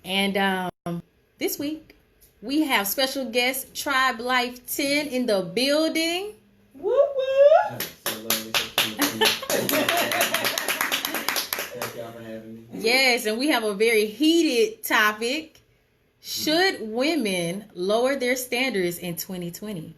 And this week, we have special guest T.R.I.B.E.L.I.F.E Tin in the building. Woo woo! Thank y'all for having me. Yes, and we have a very heated topic. Should women lower their standards in 2020?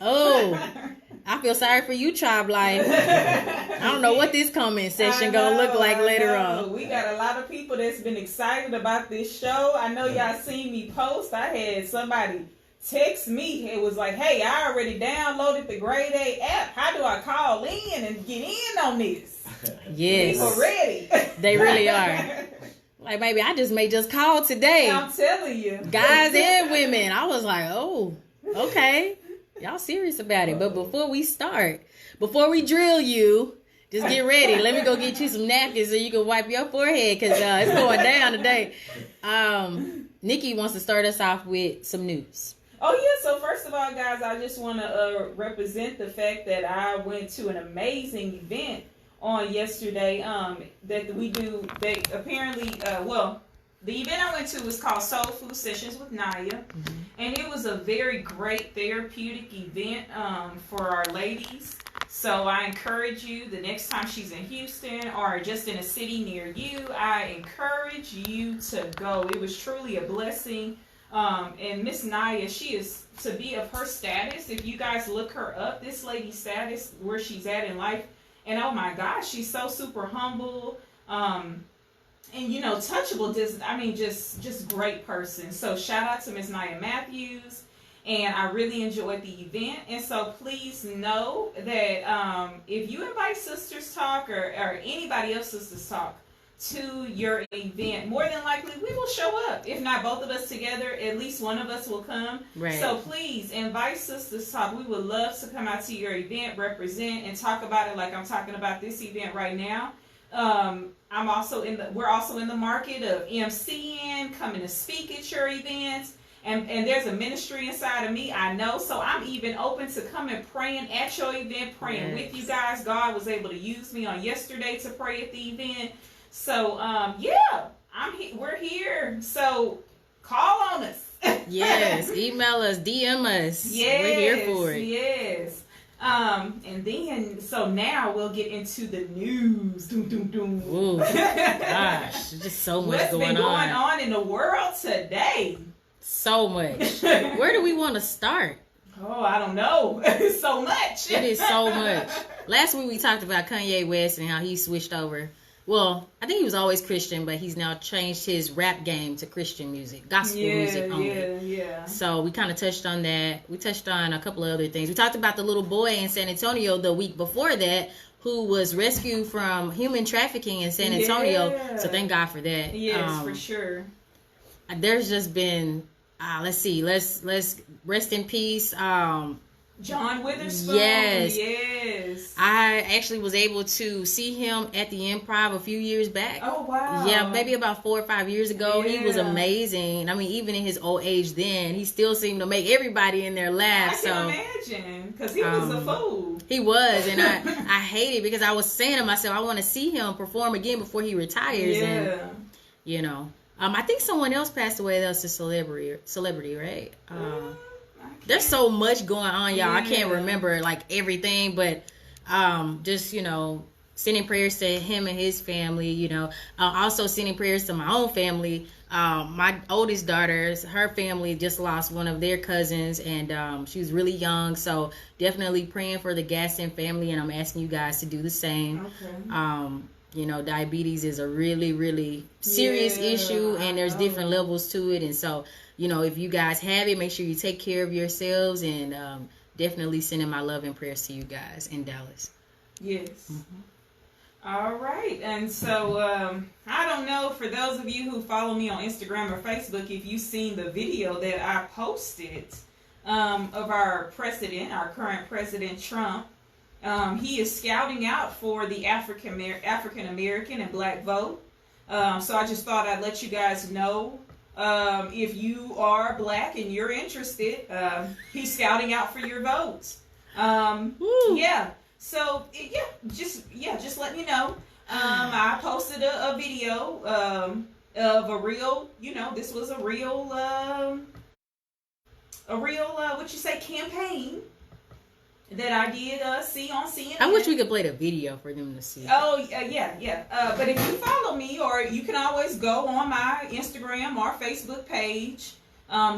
Oh, I feel sorry for you, T.R.I.B.E.L.I.F.E. I don't know what this comment section gonna look like later on. We got a lot of people that's been excited about this show. I know y'all seen me post. I had somebody text me. It was like, hey, I already downloaded the Grade A app. How do I call in and get in on this? Yes. People ready. They really are. Like, baby, I may just call today. I'm telling you. Guys and women. I was like, oh, okay. Y'all serious about it. But before we drill you, just get ready. Let me go get you some napkins so you can wipe your forehead because it's going down today. Nikki wants to start us off with some news. Oh, yeah. So, first of all, guys, I just want to represent the fact that I went to an amazing event on yesterday that we do. They apparently, the event I went to was called Soul Food Sessions with Naya. Mm-hmm. And it was a very great therapeutic event for our ladies. So I encourage you, the next time she's in Houston or just in a city near you, I encourage you to go. It was truly a blessing. And Miss Naya, she is, to be of her status, if you guys look her up, this lady's status, where she's at in life, and oh my gosh, she's so super humble. And touchable, just great person. So shout out to Miss Naya Matthews, and I really enjoyed the event. And so please know that if you invite Sistas Talk or anybody else Sistas Talk to your event, more than likely we will show up. If not both of us together, at least one of us will come. Right. So please invite Sistas Talk. We would love to come out to your event, represent, and talk about it like I'm talking about this event right now. We're also in the market of MCing, coming to speak at your events, and there's a ministry inside of me, I know, so I'm even open to coming praying at your event, praying with you guys. God was able to use me on yesterday to pray at the event. So we're here. So call on us. Yes, email us, DM us. Yes, we're here for it. Yes. And then, so now we'll get into the news. Doom, doom, doom. Ooh, gosh, just so much What's going been going on in the world today? So much. Where do we want to start? Oh, I don't know. So much. It is so much. Last week we talked about Kanye West and how he switched over. Well, I think he was always Christian, but he's now changed his rap game to Christian music, gospel music only. Yeah. So we kind of touched on that. We touched on a couple of other things. We talked about the little boy in San Antonio the week before that who was rescued from human trafficking in San Antonio. Yeah. So thank God for that. Yes, for sure. There's just been, let's rest in peace. John Witherspoon. Yes. I actually was able to see him at the Improv a few years back. Oh, wow. Yeah, maybe about 4 or 5 years ago. Yeah. He was amazing. I mean, even in his old age then, he still seemed to make everybody in there laugh. I can imagine, because he was a fool. He was, and I hate it because I was saying to myself, I want to see him perform again before he retires. Yeah. And, I think someone else passed away that was a celebrity, right? There's so much going on, y'all. I can't remember everything, but just sending prayers to him and his family. Also sending prayers to my own family. My oldest daughter, her family just lost one of their cousins, and she was really young. So definitely praying for the Gaston family, and I'm asking you guys to do the same. Okay. Diabetes is a really, really serious issue, and there's different levels to it, and so. If you guys have it, make sure you take care of yourselves, and definitely sending my love and prayers to you guys in Dallas. Yes. Mm-hmm. All right. And so I don't know, for those of you who follow me on Instagram or Facebook, if you've seen the video that I posted of our current president, Trump. He is scouting out for the African American and Black vote. So I just thought I'd let you guys know. If you are Black and you're interested, he's scouting out for your votes. Yeah. So just let me know. I posted posted a video of a real, this was a real campaign that I did see on CNN. I wish we could play the video for them to see. Oh, yeah. But if you follow me, or you can always go on my Instagram or Facebook page,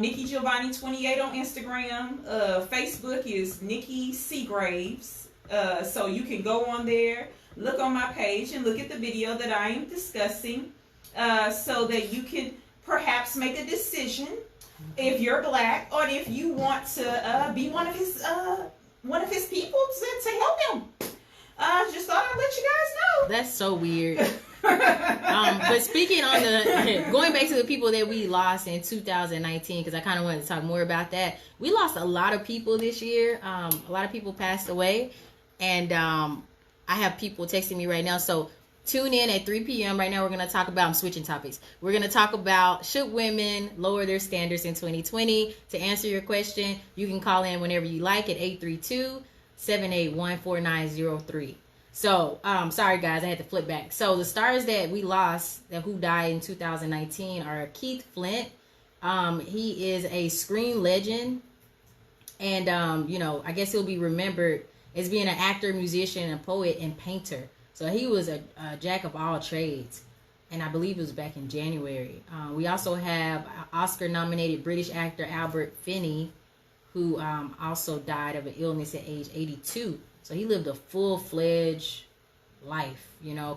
Nikki Giovanni 28 on Instagram. Facebook is Nikki Seagraves. So you can go on there, look on my page, and look at the video that I am discussing, so that you can perhaps make a decision if you're black, or if you want to be one of his people to help him. Just thought I'd let you guys know. That's so weird. But speaking on going back to the people that we lost in 2019, because I kind of wanted to talk more about that. We lost a lot of people this year. A lot of people passed away, and I have people texting me right now. So tune in at 3 p.m. Right now we're going to talk about, I'm switching topics. We're going to talk about, should women lower their standards in 2020? To answer your question, you can call in whenever you like at 832-781-4903. So, sorry guys, I had to flip back. So the stars that we lost, who died in 2019, are Keith Flint. He is a screen legend. And, I guess he'll be remembered as being an actor, musician, and poet and painter. So he was a jack of all trades, and I believe it was back in January. We also have Oscar-nominated British actor Albert Finney, who also died of an illness at age 82. So he lived a full-fledged life.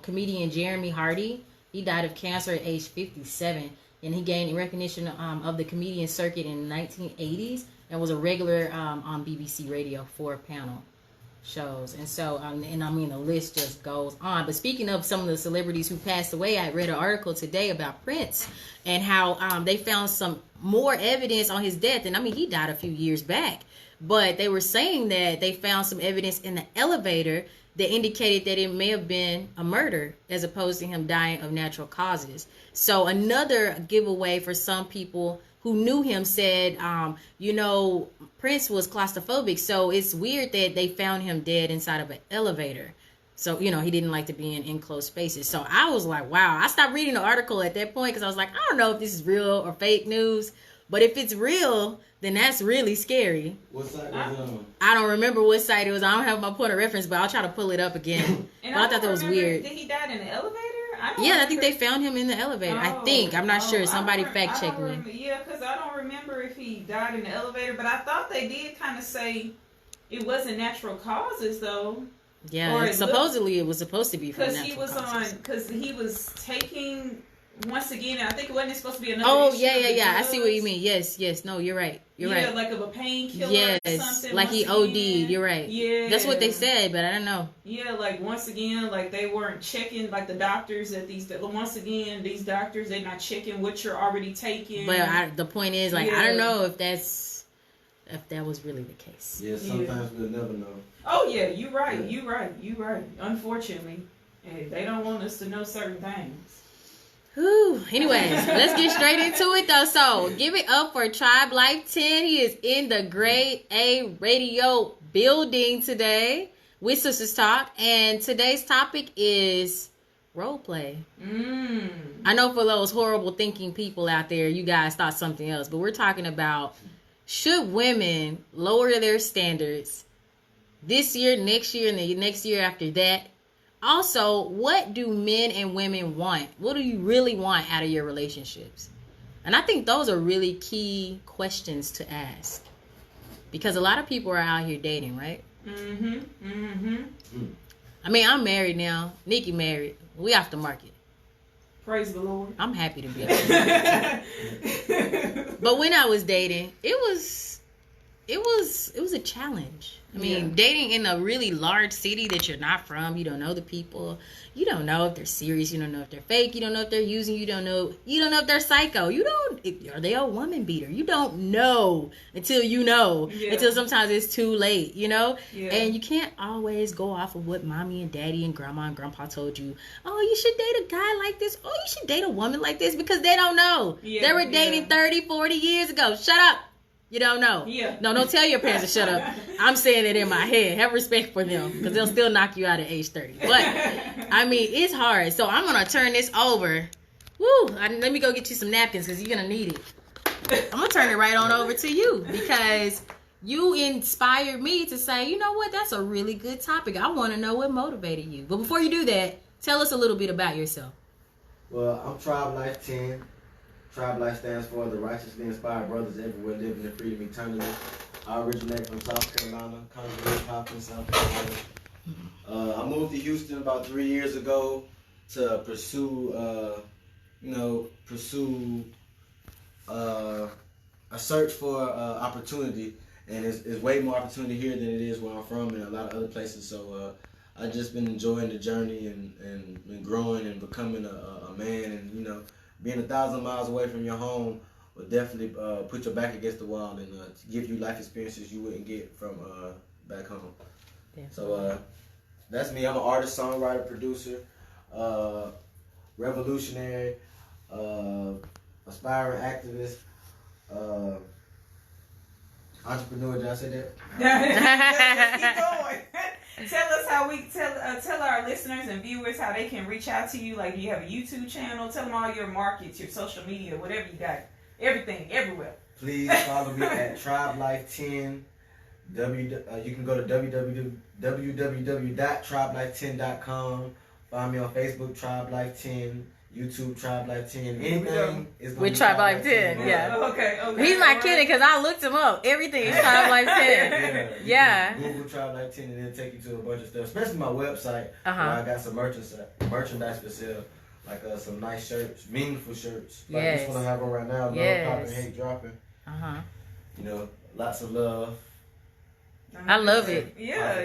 Comedian Jeremy Hardy, he died of cancer at age 57, and he gained recognition of the comedian circuit in the 1980s and was a regular on BBC Radio for panel shows. And so the list just goes on. But speaking of some of the celebrities who passed away, I read an article today about Prince and how they found some more evidence on his death. And he died a few years back, but they were saying that they found some evidence in the elevator that indicated that it may have been a murder as opposed to him dying of natural causes. So another giveaway for some people who knew him said, Prince was claustrophobic, so it's weird that they found him dead inside of an elevator. So, he didn't like to be in enclosed spaces. So I was like, wow. I stopped reading the article at that point because I was like, I don't know if this is real or fake news. But if it's real, then that's really scary. What site was it on? I don't remember what site it was. I don't have my point of reference, but I'll try to pull it up again. And I thought that was weird. Did he die in the elevator? I think they found him in the elevator. I think. I'm not sure. Somebody fact check me. Yeah, because I don't remember if he died in the elevator, but I thought they did kind of say it wasn't natural causes, though. Yeah, supposedly it was supposed to be from natural causes. Because he was taking, once again, I think it wasn't supposed to be another yeah. I see what you mean. Yes. No, you're right. You're right. Yeah, like of a painkiller or something. Like he OD'd. You're right. Yeah. That's what they said, but I don't know. Yeah, like once again, like they weren't checking, like the doctors at these doctors, they're not checking what you're already taking. But the point is, I don't know if that was really the case. Yeah, sometimes we'll never know. Oh yeah, you're right. You're right. Unfortunately, they don't want us to know certain things. Whew. Anyways, let's get straight into it though. So give it up for T.R.I.B.E.L.I.F.E Tin. He is in the Grade A radio building today with Sistas Talk, and today's topic is role play. I know for those horrible thinking people out there, you guys thought something else, but we're talking about, should women lower their standards this year, next year, and the next year after that? Also, what do men and women want? What do you really want out of your relationships? And I think those are really key questions to ask, because a lot of people are out here dating, right? I'm married now. Nikki married. We off the market. Praise the Lord. I'm happy to be off the market. But when I was dating, it was a challenge. Dating in a really large city that you're not from, you don't know the people, you don't know if they're serious, you don't know if they're fake, you don't know if they're using, you don't know if they're psycho, are they a woman beater? You don't know until you know, until sometimes it's too late, and you can't always go off of what mommy and daddy and grandma and grandpa told you. Oh, you should date a guy like this. Oh, you should date a woman like this, because they don't know. They were dating 30, 40 years ago. Shut up. You don't know. Yeah. No, don't tell your parents to shut up. I'm saying it in my head. Have respect for them because they'll still knock you out at age 30. But, I mean, it's hard. So I'm going to turn this over. Woo. Let me go get you some napkins because you're going to need it. I'm going to turn it right on over to you because you inspired me to say, you know what? That's a really good topic. I want to know what motivated you. But before you do that, tell us a little bit about yourself. Well, I'm T.R.I.B.E.L.I.F.E Tin. T.R.I.B.E.L.I.F E Stands for the Righteously Inspired Brothers Everywhere Living in Freedom Eternally. I originate from South Carolina, Congress, Hopkins, South Carolina. I moved to Houston about 3 years ago to pursue a search for opportunity, and it's way more opportunity here than it is where I'm from and a lot of other places. So I've just been enjoying the journey and been growing and becoming a man, and being 1,000 miles away from your home will definitely put your back against the wall and give you life experiences you wouldn't get from back home. Yeah. So that's me. I'm an artist, songwriter, producer, revolutionary, aspiring activist, entrepreneur. Did I say that? Just keep going. Tell us how we tell our listeners and viewers how they can reach out to you. Like, you have a YouTube channel. Tell them all your markets, your social media, whatever you got. Everything, everywhere. Please follow me at T.R.I.B.E.L.I.F.E Tin. You can go to www.TRIBELIFETin.com. Find me on Facebook, T.R.I.B.E.L.I.F.E Tin. YouTube, T.R.I.B.E.L.I.F.E Tin. Anything is with T.R.I.B.E.L.I.F.E Tin, yeah. Okay. He's not kidding because I looked him up. Everything is T.R.I.B.E.L.I.F.E Tin. Yeah. Google T.R.I.B.E.L.I.F.E Tin and it'll take you to a bunch of stuff, especially my website where I got some merchandise for sale. Like some nice shirts, meaningful shirts. Like this one I have on right now. Love popping, hate dropping. Lots of love. I love it. Yeah.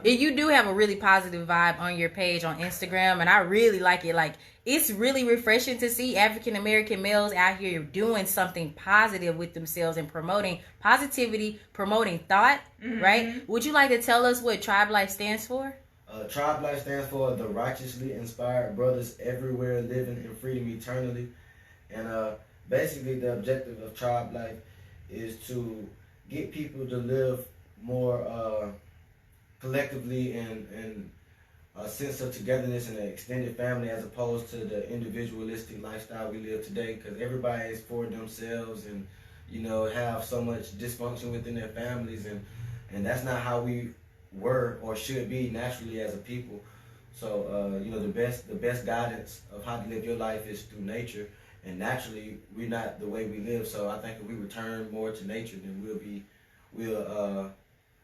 And you do have a really positive vibe on your page on Instagram, and I really like it. Like, it's really refreshing to see African American males out here doing something positive with themselves and promoting positivity, promoting thought, right? Would you like to tell us what T.R.I.B.E.L.I.F.E stands for? T.R.I.B.E.L.I.F.E stands for the Righteously Inspired Brothers Everywhere Living in Freedom Eternally. And basically the objective of T.R.I.B.E.L.I.F.E is to get people to live more collectively and a sense of togetherness and an extended family, as opposed to the individualistic lifestyle we live today, because everybody is for themselves and have so much dysfunction within their families, and that's not how we were or should be naturally as a people. So the best guidance of how to live your life is through nature, and naturally we're not the way we live. So I think if we return more to nature, then we'll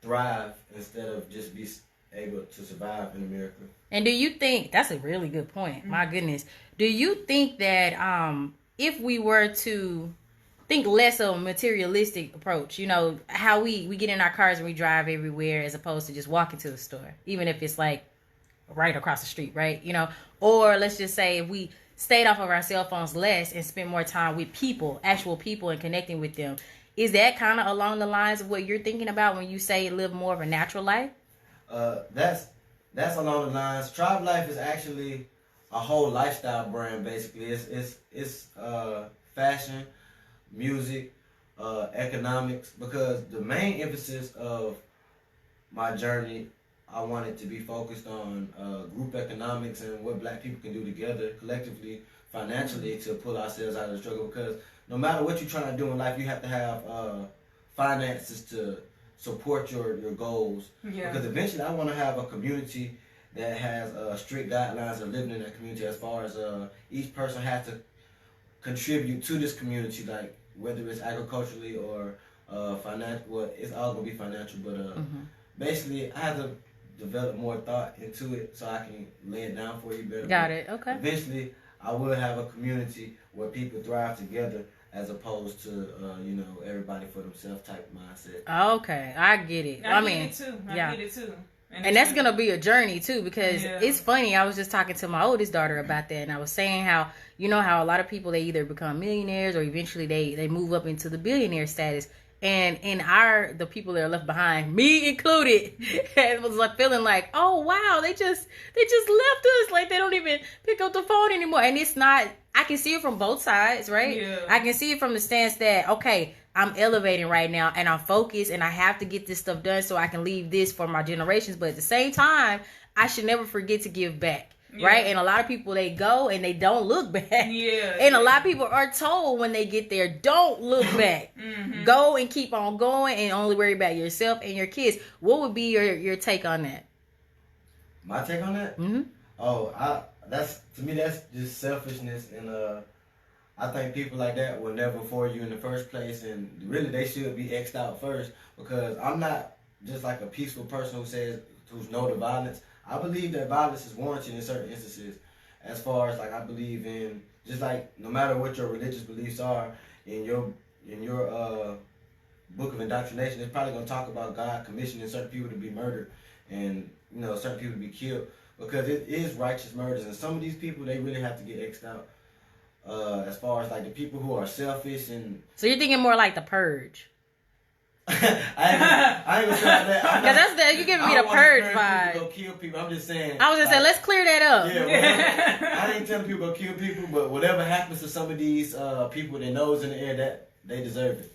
thrive instead of just be able to survive in America. And do you think that's a really good point? My goodness, do you think that if we were to think less of a materialistic approach, how we get in our cars and we drive everywhere as opposed to just walking to the store, even if it's like right across the street, right? Or let's just say if we stayed off of our cell phones less and spent more time with people, actual people, and connecting with them. Is that kind of along the lines of what you're thinking about when you say live more of a natural life? That's along the lines. T.R.I.B.E.L.I.F.E is actually a whole lifestyle brand. Basically, it's fashion, music, economics, because the main emphasis of my journey, I wanted to be focused on group economics and what black people can do together collectively, financially, to pull ourselves out of the struggle. Because no matter what you're trying to do in life, you have to have finances to support your goals. Yeah. Because eventually I want to have a community that has strict guidelines of living in that community, as far as each person has to contribute to this community, like whether it's agriculturally or financial. Well, it's all going to be financial, but basically I have to develop more thought into it so I can lay it down for you better. Got it. Okay. Eventually, I will have a community where people thrive together, as opposed to everybody for themselves type mindset. Okay, I get it. I mean, get it too. And that's gonna be a journey too, because it's funny. I was just talking to my oldest daughter about that, and I was saying how how a lot of people, they either become millionaires or eventually they move up into the billionaire status. And in the people that are left behind, me included, it was like feeling like, oh wow, they just left us. Like, they don't even pick up the phone anymore. And it's not. I can see it from both sides, right? Yeah. I can see it from the stance that, okay, I'm elevating right now and I'm focused and I have to get this stuff done so I can leave this for my generations. But at the same time, I should never forget to give back. Yeah. Right? And a lot of people, they go and they don't look back. Yeah. And a lot of people are told when they get there, don't look back. Mm-hmm. Go and keep on going and only worry about yourself and your kids. What would be your take on that? My take on that? Mm-hmm. Oh, that's just selfishness, and I think people like that will never for you in the first place, and really they should be X'd out first, because I'm not just like a peaceful person who's no to violence. I believe that violence is warranted in certain instances. As far as like I believe in, just like no matter what your religious beliefs are, in your book of indoctrination, it's probably gonna talk about God commissioning certain people to be murdered, and certain people to be killed, because it is righteous murders, and some of these people, they really have to get X'd out. As far as like the people who are selfish and so you're thinking more like the Purge. I ain't gonna say that. Because that's you giving me the Purge vibe. Go kill people. I'm just saying. I was just saying, let's clear that up. Yeah, I ain't telling people go kill people, but whatever happens to some of these people with their nose in the air, that they deserve it.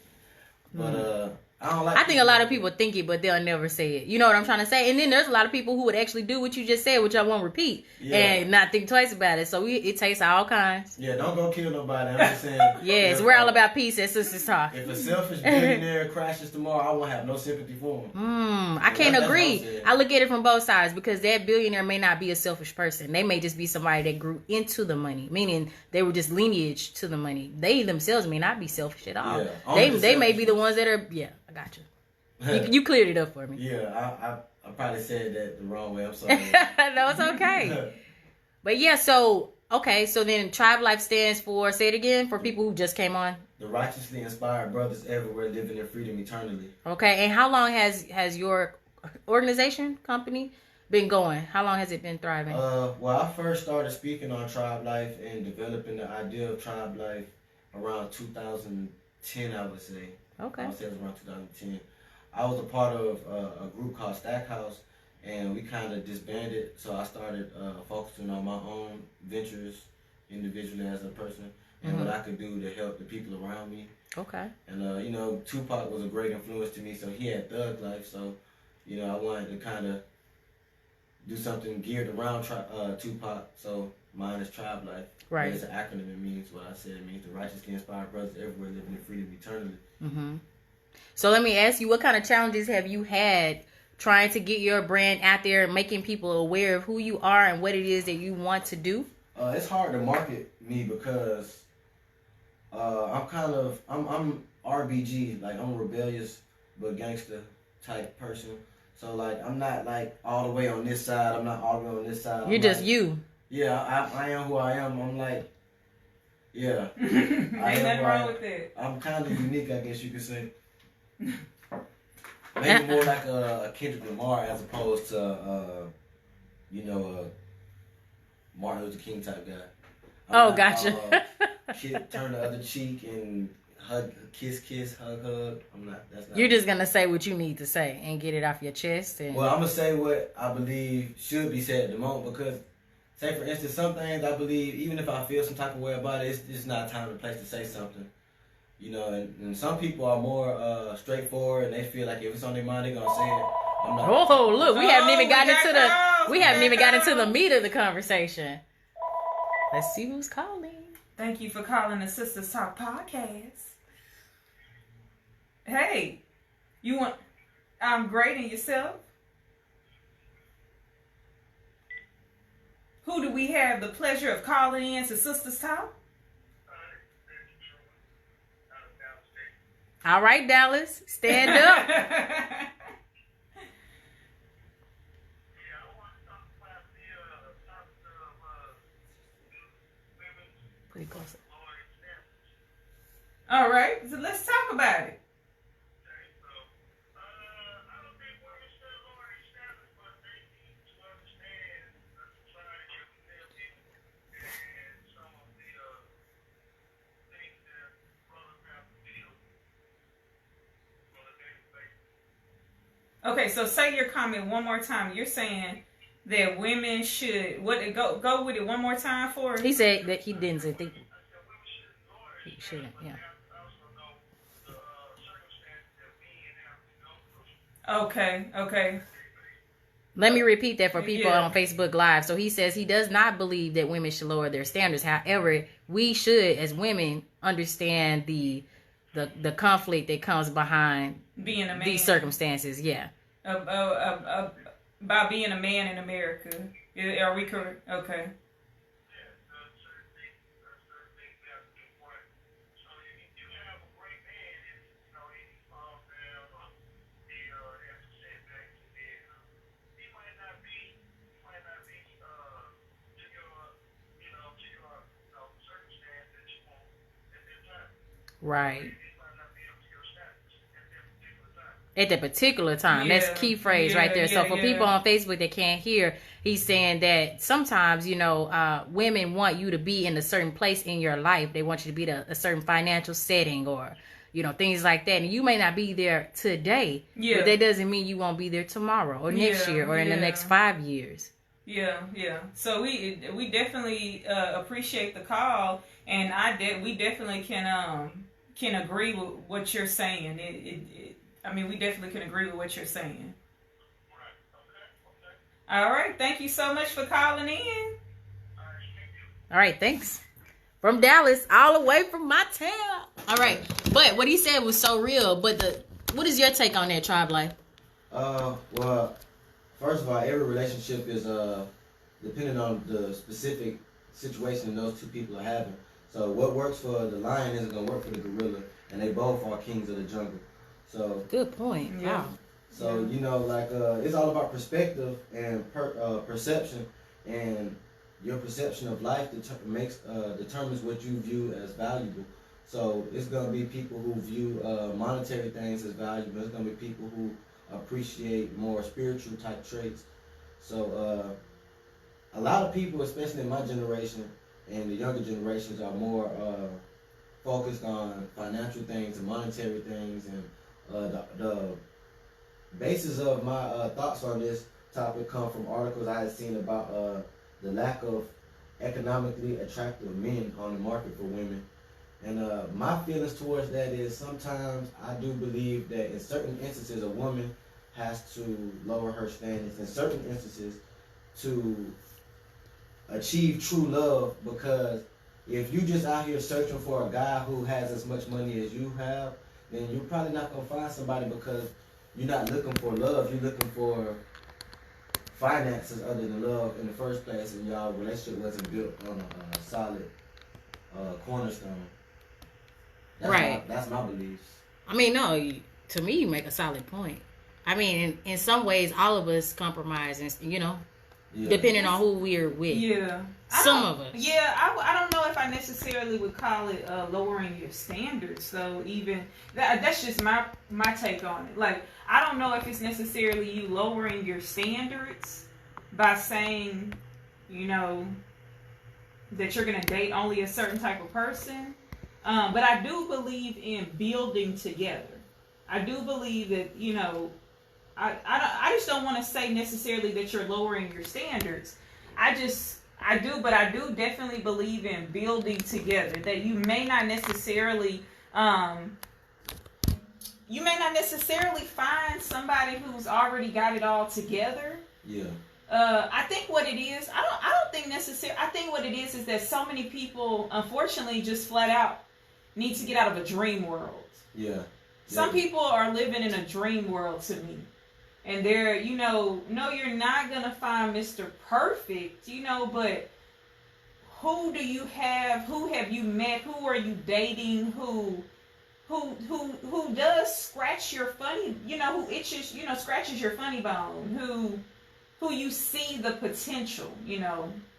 But I don't like. I think a lot of people think it, but they'll never say it. You know what I'm trying to say? And then there's a lot of people who would actually do what you just said, which I won't repeat, and not think twice about it. So it takes all kinds. Yeah, don't go kill nobody. I'm just saying. Yes, we're all about peace at Sistas Talk. If a selfish billionaire crashes tomorrow, I won't have no sympathy for him. I can't agree. I look at it from both sides, because that billionaire may not be a selfish person. They may just be somebody that grew into the money, meaning they were just lineage to the money. They themselves may not be selfish at all. Yeah, they may be the ones that are. Yeah, I got you. You cleared it up for me. Yeah, I probably said that the wrong way. I'm sorry. No, it's okay. But yeah, so then T.R.I.B.E.L.I.F.E stands for, say it again, for people who just came on. The righteously inspired brothers everywhere living in freedom eternally. Okay, and how long has your organization, company, been going? How long has it been thriving? Well, I first started speaking on T.R.I.B.E.L.I.F.E and developing the idea of T.R.I.B.E.L.I.F.E around 2010, I would say. Okay. I would say it was around 2010. I was a part of a group called Stackhouse, and we kind of disbanded. So I started focusing on my own ventures individually as a person, and what I could do to help the people around me. Okay. And Tupac was a great influence to me. So he had Thug Life. So I wanted to kind of do something geared around Tupac. So mine is T.R.I.B.E.L.I.F.E. Right. It's an acronym. It means what I said. It means the righteously inspired brothers everywhere living in freedom eternally. Mm-hmm. So let me ask you, what kind of challenges have you had trying to get your brand out there and making people aware of who you are and what it is that you want to do? It's hard to market me because I'm RBG, like I'm a rebellious but gangster type person. So like I'm not like all the way on this side. I'm not all the way on this side. You're just you. Yeah, I am who I am. I'm like, yeah. Ain't nothing wrong with that. I'm kind of unique, I guess you could say. Maybe more like a Kendrick Lamar as opposed to, Martin Luther King type guy. Gotcha. Turn the other cheek and hug, kiss, hug. That's not. You're just gonna say what you need to say and get it off your chest. Well, I'm gonna say what I believe should be said at the moment, because, say for instance, some things I believe, even if I feel some type of way about it, it's not time and place to say something. And some people are more straightforward, and they feel like if it's on their mind, they're gonna say it. I'm not. Oh, look, we haven't even gotten into the meat of the conversation. Let's see who's calling. Thank you for calling the Sistas Talk Podcast. Hey, I'm great, and yourself? Who do we have the pleasure of calling in to Sistas Talk? All right, Dallas, stand up. Pretty close. All right, so let's talk about it. Okay, so say your comment one more time. You're saying that women should go with it one more time for us? He said that he didn't think he shouldn't. Yeah. Okay. Let me repeat that for people on Facebook Live. So he says he does not believe that women should lower their standards. However, we should, as women, understand the conflict that comes behind being a man. These circumstances. Yeah. By being a man in America. Are we correct? Okay. Right. At the particular time. That's key phrase right there. So for people on Facebook that can't hear, he's saying that sometimes, women want you to be in a certain place in your life. They want you to be a certain financial setting or, things like that. And you may not be there today, but that doesn't mean you won't be there tomorrow or next year or in the next 5 years. Yeah. So we definitely appreciate the call, and we definitely can agree with what you're saying. We definitely can agree with what you're saying. All right. Thank you so much for calling in. All right. Thanks. From Dallas, all the way from my town. All right. But what he said was so real. But what is your take on that, Tribe Life? Well, first of all, every relationship is depending on the specific situation those two people are having. So what works for the lion isn't going to work for the gorilla. And they both are kings of the jungle. So good point. Yeah. Wow. So it's all about perspective and perception, and your perception of life determines what you view as valuable. So it's gonna be people who view monetary things as valuable. It's gonna be people who appreciate more spiritual type traits. So a lot of people, especially in my generation and the younger generations, are more focused on financial things and monetary things, and the basis of my thoughts on this topic come from articles I had seen about the lack of economically attractive men on the market for women. And my feelings towards that is sometimes I do believe that in certain instances a woman has to lower her standards in certain instances to achieve true love, because if you just out here searching for a guy who has as much money as you have, then you're probably not going to find somebody, because you're not looking for love. You're looking for finances other than love in the first place, and y'all relationship wasn't built on a solid cornerstone. That's my beliefs. No, to me, you make a solid point. In some ways, all of us compromise, and depending on who we're with. Yeah. Some of us. Yeah, I don't know if I necessarily would call it lowering your standards, though. Even that's just my take on it. Like, I don't know if it's necessarily you lowering your standards by saying, that you're gonna date only a certain type of person. But I do believe in building together. I do believe that I just don't want to say necessarily that you're lowering your standards. I do definitely believe in building together. That you may not necessarily find somebody who's already got it all together. Yeah. I think what it is, I don't think necessarily. I think what it is that so many people, unfortunately, just flat out need to get out of a dream world. Yeah. Some people are living in a dream world to me. And they're, no, you're not going to find Mr. Perfect, but who do you have? Who have you met? Who are you dating? Who does scratch your funny, who itches, scratches your funny bone? Who you see the potential,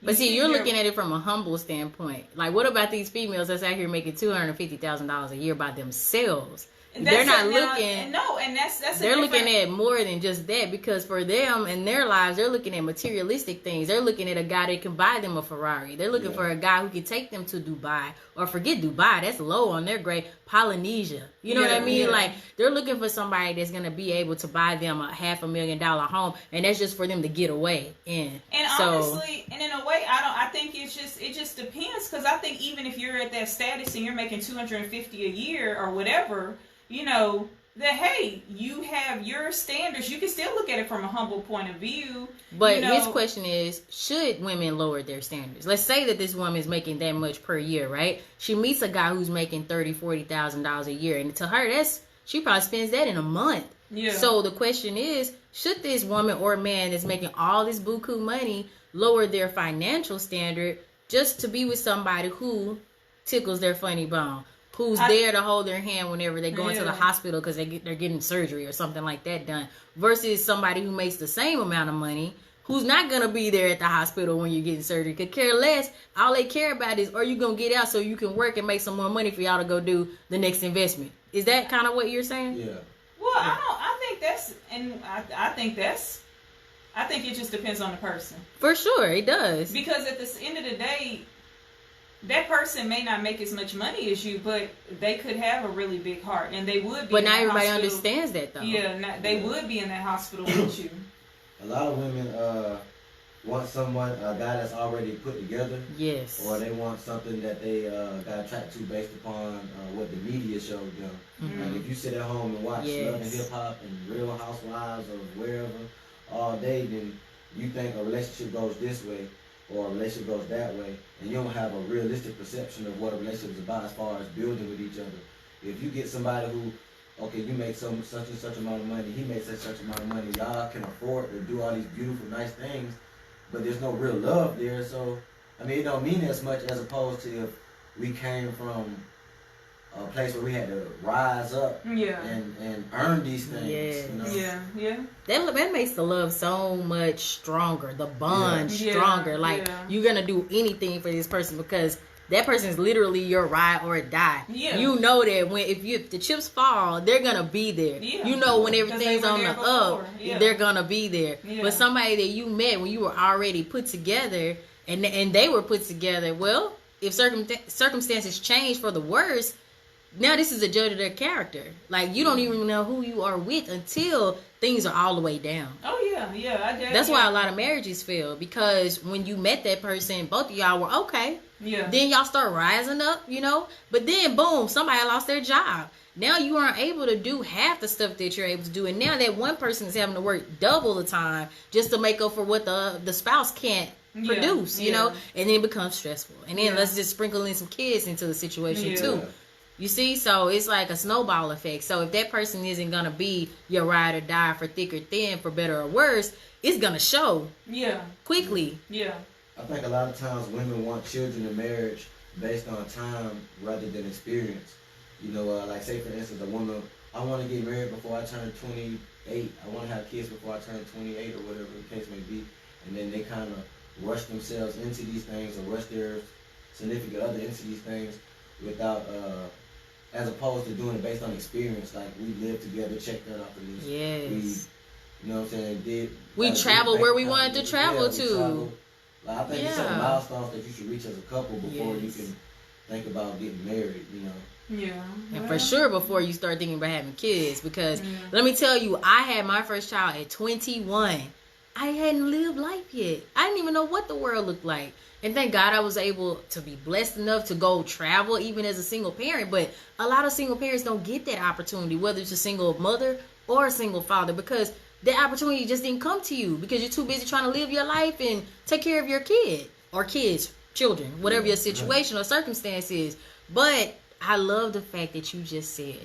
But see, you're looking at it from a humble standpoint. Like, what about these females that's out here making $250,000 a year by themselves? They're not looking. No, and that's. They're looking at more than just that, because for them in their lives, they're looking at materialistic things. They're looking at a guy that can buy them a Ferrari. They're looking for a guy who can take them to Dubai, or forget Dubai. That's low on their grade. Polynesia. You know what I mean? Yeah. Like, they're looking for somebody that's gonna be able to buy them a $500,000 home, and that's just for them to get away in. And honestly, and in a way, I think it just depends, because I think even if you're at that status and you're making $250 a year or whatever. that, hey, you have your standards. You can still look at it from a humble point of view. But his question is, should women lower their standards? Let's say that this woman is making that much per year, right? She meets a guy who's making $30,000-$40,000 a year, and to her, she probably spends that in a month. Yeah. So the question is, should this woman or man that's making all this buku money lower their financial standard just to be with somebody who tickles their funny bone, who's there to hold their hand whenever they go into the hospital because they're getting surgery or something like that done, versus somebody who makes the same amount of money, who's not going to be there at the hospital when you're getting surgery, could care less. All they care about is, are you going to get out so you can work and make some more money for y'all to go do the next investment? Is that kind of what you're saying? Yeah. Well, I think that's, and I think it just depends on the person. For sure, it does. Because at the end of the day, that person may not make as much money as you, but they could have a really big heart, and they would be. But not everybody understands that, though. Yeah, they would be in that hospital with you. A lot of women want a guy that's already put together. Yes. Or they want something that they got attracted to based upon what the media showed them. Mm-hmm. Like if you sit at home and watch Love and Hip Hop and Real Housewives or wherever all day, then you think a relationship goes this way or a relationship goes that way, and you don't have a realistic perception of what a relationship is about as far as building with each other. If you get somebody who, okay, you make such and such amount of money, he makes such amount of money, y'all can afford to do all these beautiful, nice things, but there's no real love there. So, I mean, it don't mean as much as opposed to if we came from a place where we had to rise up and earn these things. Yes. You know? Yeah. That makes the love so much stronger, the bond stronger. Like, you're going to do anything for this person because that person is literally your ride or die. Yeah. You know that if the chips fall, they're going to be there. Yeah. You know when everything's on the up, they're going to be there. Yeah. But somebody that you met when you were already put together and they were put together, well, if circumstances change for the worse, now this is a judge of their character. Like, you don't even know who you are with until things are all the way down. Oh, yeah. That's why a lot of marriages fail, because when you met that person, both of y'all were okay. Yeah. Then y'all start rising up, you know. But then, boom, somebody lost their job. Now you aren't able to do half the stuff that you're able to do. And now that one person is having to work double the time just to make up for what the spouse can't produce, you know. And then it becomes stressful. And then let's just sprinkle in some kids into the situation, too. You see, so it's like a snowball effect. So if that person isn't going to be your ride or die for thick or thin, for better or worse, it's going to show quickly. Yeah. I think a lot of times women want children in marriage based on time rather than experience. You know, like say for instance, a woman, I want to get married before I turn 28. I want to have kids before I turn 28 or whatever the case may be. And then they kind of rush themselves into these things or rush their significant other into these things without... as opposed to doing it based on experience, like we lived together, checked that off the list. Yes. We, you know what I'm saying, we traveled where we wanted to travel to. Like, I think it's some milestones that you should reach as a couple before you can think about getting married, you know. Yeah. And for sure before you start thinking about having kids, because let me tell you, I had my first child at 21. I hadn't lived life yet. I didn't even know what the world looked like. And thank God I was able to be blessed enough to go travel even as a single parent. But a lot of single parents don't get that opportunity, whether it's a single mother or a single father, because that opportunity just didn't come to you because you're too busy trying to live your life and take care of your kid or kids, children, whatever your situation or circumstance is. But I love the fact that you just said,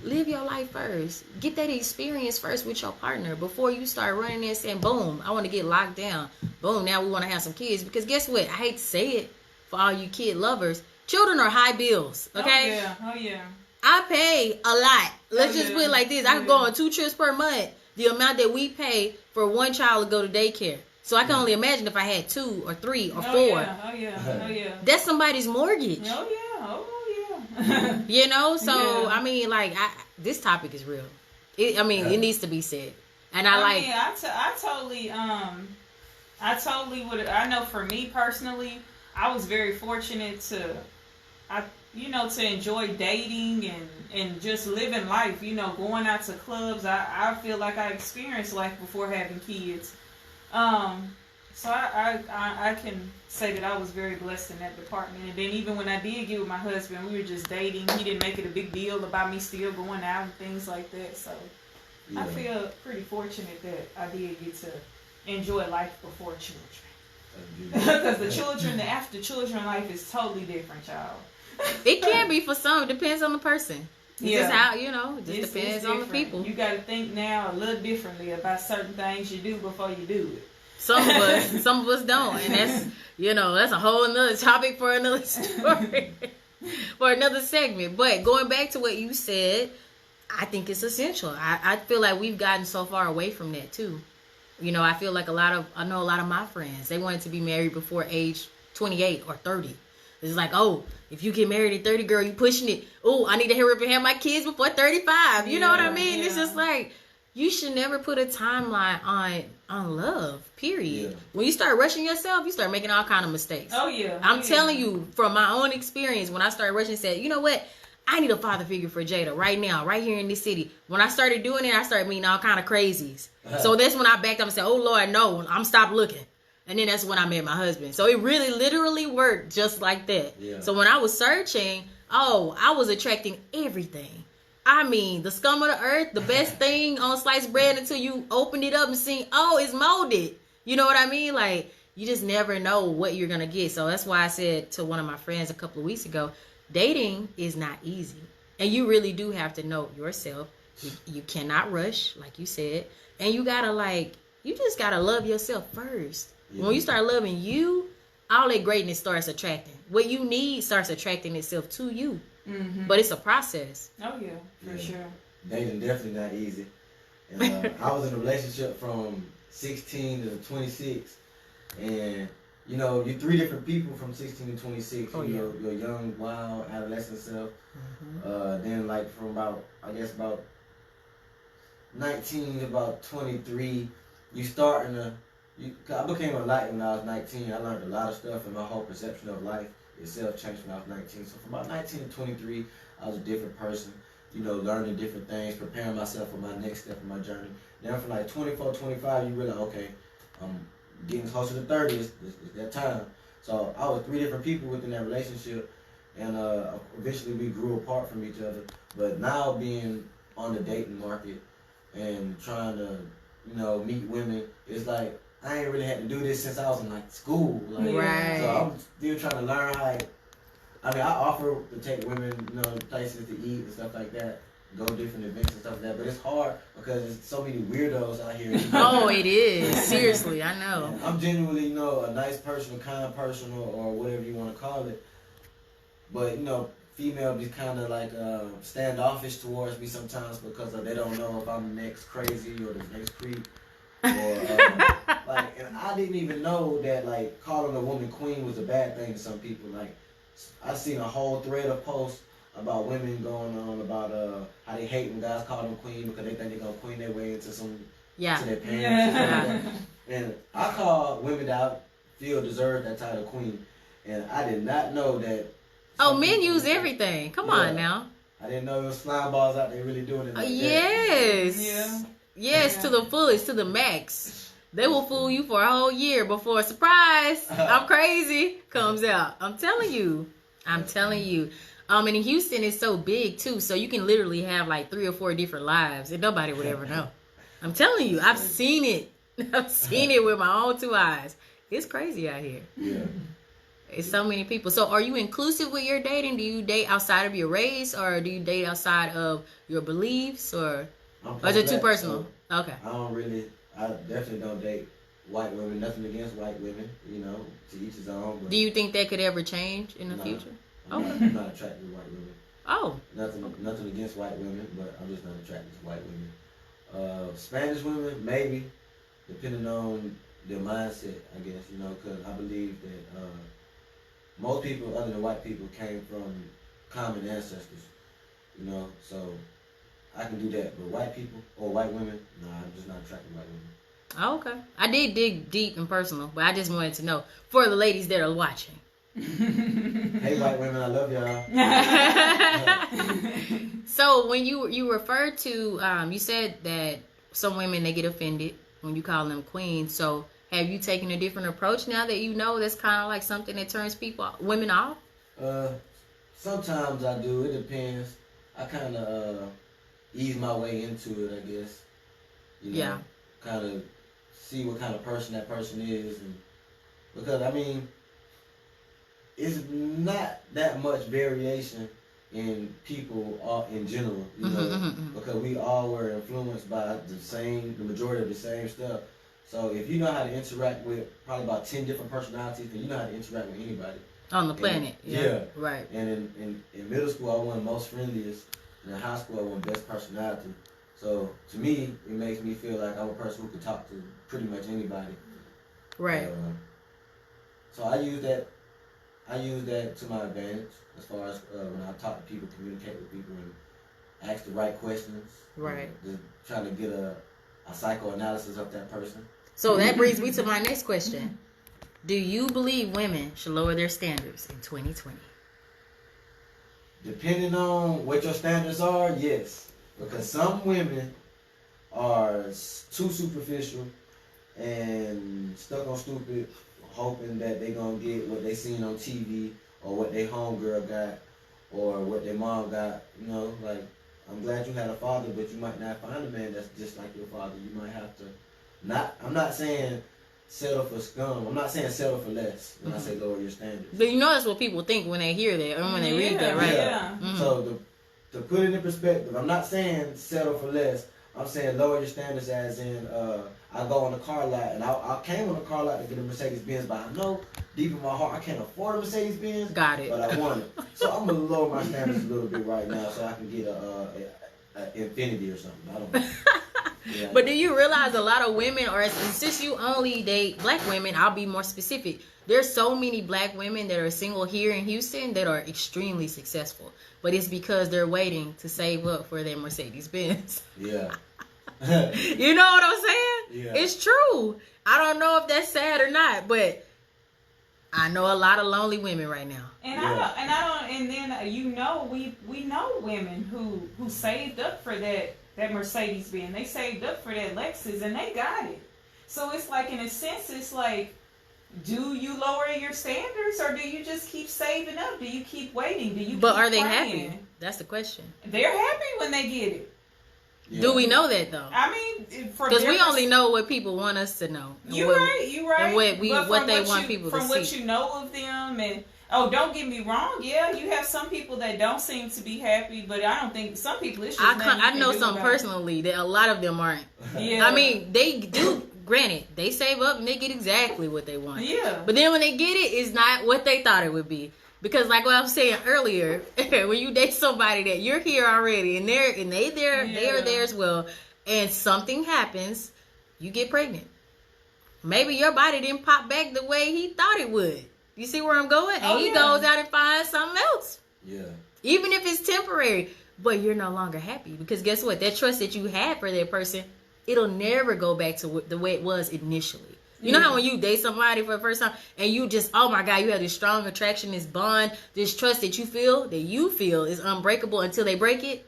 live your life first. Get that experience first with your partner before you start running in and saying, boom, I want to get locked down. Boom, now we want to have some kids. Because guess what? I hate to say it for all you kid lovers. Children are high bills, okay? Oh, yeah. I pay a lot. Let's just put it like this. I can go on 2 trips per month. The amount that we pay for one child to go to daycare. So I can only imagine if I had 2 or 3 or 4. Oh, yeah. That's somebody's mortgage. Oh, yeah. You know, so I mean, like, this topic is real. It needs to be said, and I totally would. I know for me personally, I was very fortunate to enjoy dating and just living life. You know, going out to clubs. I feel like I experienced life before having kids. So I can say that I was very blessed in that department. And then even when I did get with my husband, we were just dating. He didn't make it a big deal about me still going out and things like that. So Yeah. I feel pretty fortunate that I did get to enjoy life before children. Because the children, the after children life is totally different, y'all. It can be for some. It depends on the person. It's Yeah. just how, it just depends on the people. You got to think now a little differently about certain things you do before you do it. Some of us don't. And that's, that's a whole nother topic for another story, for another segment. But going back to what you said, I think it's essential. I feel like we've gotten so far away from that too. I feel like I know a lot of my friends, they wanted to be married before age 28 or 30. It's like, oh, if you get married at 30, girl, you pushing it. Oh, I need to hurry up and have my kids before 35. You know what I mean? Yeah. It's just like, you should never put a timeline on love, period. Yeah. When you start rushing yourself, you start making all kind of mistakes. Oh, yeah. I'm telling you, from my own experience, when I started rushing, said, you know what? I need a father figure for Jada right now, right here in this city. When I started doing it, I started meeting all kind of crazies. So that's when I backed up and said, oh, Lord, no, I'm stopped looking. And then that's when I met my husband. So it really literally worked just like that. Yeah. So when I was searching, I was attracting everything. I mean, the scum of the earth, the best thing on sliced bread until you opened it up and see, it's molded. You know what I mean? Like, you just never know what you're going to get. So that's why I said to one of my friends a couple of weeks ago, dating is not easy. And you really do have to know yourself. You cannot rush, like you said. And you got to you just got to love yourself first. Yeah. When you start loving you, all that greatness starts attracting. What you need starts attracting itself to you. Mm-hmm. But it's a process. Oh, yeah, for sure. Dating definitely not easy. And I was in a relationship from 16 to 26. And, you're three different people from 16 to 26. Your young, wild, adolescent self. Mm-hmm. Then, from about 19 to about 23, you starting to... I became enlightened when I was 19. I learned a lot of stuff, and my whole perception of life itself changed when I was 19. So from about 19 to 23, I was a different person, learning different things, preparing myself for my next step in my journey. Then from 24, 25, you realize, okay, I'm getting closer to 30, it's that time. So I was three different people within that relationship, and eventually we grew apart from each other. But now being on the dating market and trying to, meet women, it's like, I ain't really had to do this since I was in school. Right. So I'm still trying to learn how. I offer to take women, places to eat and stuff like that, go to different events and stuff like that. But it's hard because there's so many weirdos out here. Oh, it is. Seriously, I know. And I'm genuinely, a nice person, a kind person, or whatever you want to call it. But female be kind of standoffish towards me sometimes because they don't know if I'm the next crazy or the next creep. And I didn't even know that calling a woman queen was a bad thing to some people. I seen a whole thread of posts about women going on about how they hate when guys call them queen because they think they're gonna queen their way into to their parents. Yeah. And I call women that I feel deserve that title queen, and I did not know that. Oh, men use everything. Come on now. I didn't know there was slime balls out there really doing it. Yes. Yeah. Yes, to the fullest, to the max. They will fool you for a whole year before a surprise, I'm crazy, comes out. I'm telling you. And in Houston, it's so big, too, so you can literally have 3 or 4 different lives, and nobody would ever know. I'm telling you, I've seen it. I've seen it with my own 2 eyes. It's crazy out here. Yeah. It's so many people. So are you inclusive with your dating? Do you date outside of your race, or do you date outside of your beliefs, or is it too personal? So okay. I definitely don't date white women. Nothing against white women, to each his own. But do you think that could ever change in the future? I'm not attracted to white women. Oh. Nothing against white women, but I'm just not attracted to white women. Spanish women, maybe, depending on their mindset, I guess, because I believe that most people other than white people came from common ancestors, so I can do that. But white people or white women, I'm just not attracted to white women. Oh, okay. I did dig deep and personal, but I just wanted to know for the ladies that are watching. Hey, white women, I love y'all. So when you referred to, you said that some women, they get offended when you call them queens. So Have you taken a different approach now that you know that's kind of like something that turns women off? Sometimes I do. It depends. I kind of ease my way into it, I guess. You know, Yeah. Kind of see what kind of person that person is, and because I mean, it's not that much variation in people in general, you know, because we all were influenced by the majority of the same stuff. So if you know how to interact with probably about 10 different personalities, then you know how to interact with anybody on the planet. Yeah. Right. And in middle school, I won most friendliest. And in high school, I won best personality. So to me, it makes me feel like I'm a person who can talk to pretty much anybody. Right. So I use that to my advantage as far as when I talk to people, communicate with people, and ask the right questions. Right. Just trying to get a psychoanalysis of that person. So that brings me to my next question. Do you believe women should lower their standards in 2020? Depending on what your standards are, yes. Because some women are too superficial and stuck on stupid, hoping that they're going to get what they seen on TV or what their homegirl got or what their mom got. You know, like, I'm glad you had a father, but you might not find a man that's just like your father. You might have to I'm not saying settle for scum. I'm not saying settle for less when I say lower your standards. But you know that's what people think when they hear that or when they read that, right? Yeah. So to put it in perspective, I'm not saying settle for less. I'm saying lower your standards as in I go on the car lot and I came on the car lot to get a Mercedes-Benz, but I know deep in my heart I can't afford a Mercedes-Benz. Got it. But I want it. So I'm going to lower my standards a little bit right now so I can get a Infinity or something. I don't know. Yeah. But do you realize a lot of women, or since you only date black women, I'll be more specific. There's so many black women that are single here in Houston that are extremely successful. But it's because they're waiting to save up for their Mercedes-Benz. Yeah. You know what I'm saying? Yeah. It's true. I don't know if that's sad or not, but I know a lot of lonely women right now. And then you know we know women who saved up for that Mercedes Benz. They saved up for that Lexus and they got it. So it's like, in a sense, it's like, do you lower your standards or do you just keep saving up? Do you keep waiting? Do you? But keep are they praying? happy? That's the question. They're happy when they get it. Yeah. Do we know that though? I mean, because we only know what people want us to know. You're right. And what they want people to see. From what you know of them, and don't get me wrong. Yeah, you have some people that don't seem to be happy, but I don't think some people. It's just I know some personally that a lot of them aren't. Yeah. I mean, they do. Granted, they save up and they get exactly what they want. Yeah. But then when they get it, it's not what they thought it would be. Because like what I was saying earlier, when you date somebody that you're here already and they are there as well, and something happens, you get pregnant. Maybe your body didn't pop back the way he thought it would. You see where I'm going? And he goes out and finds something else. Yeah. Even if it's temporary, but you're no longer happy because guess what? That trust that you had for that person, it'll never go back to the way it was initially. You know how when you date somebody for the first time and you just, oh my God, you have this strong attraction, this bond, this trust that you feel is unbreakable until they break it.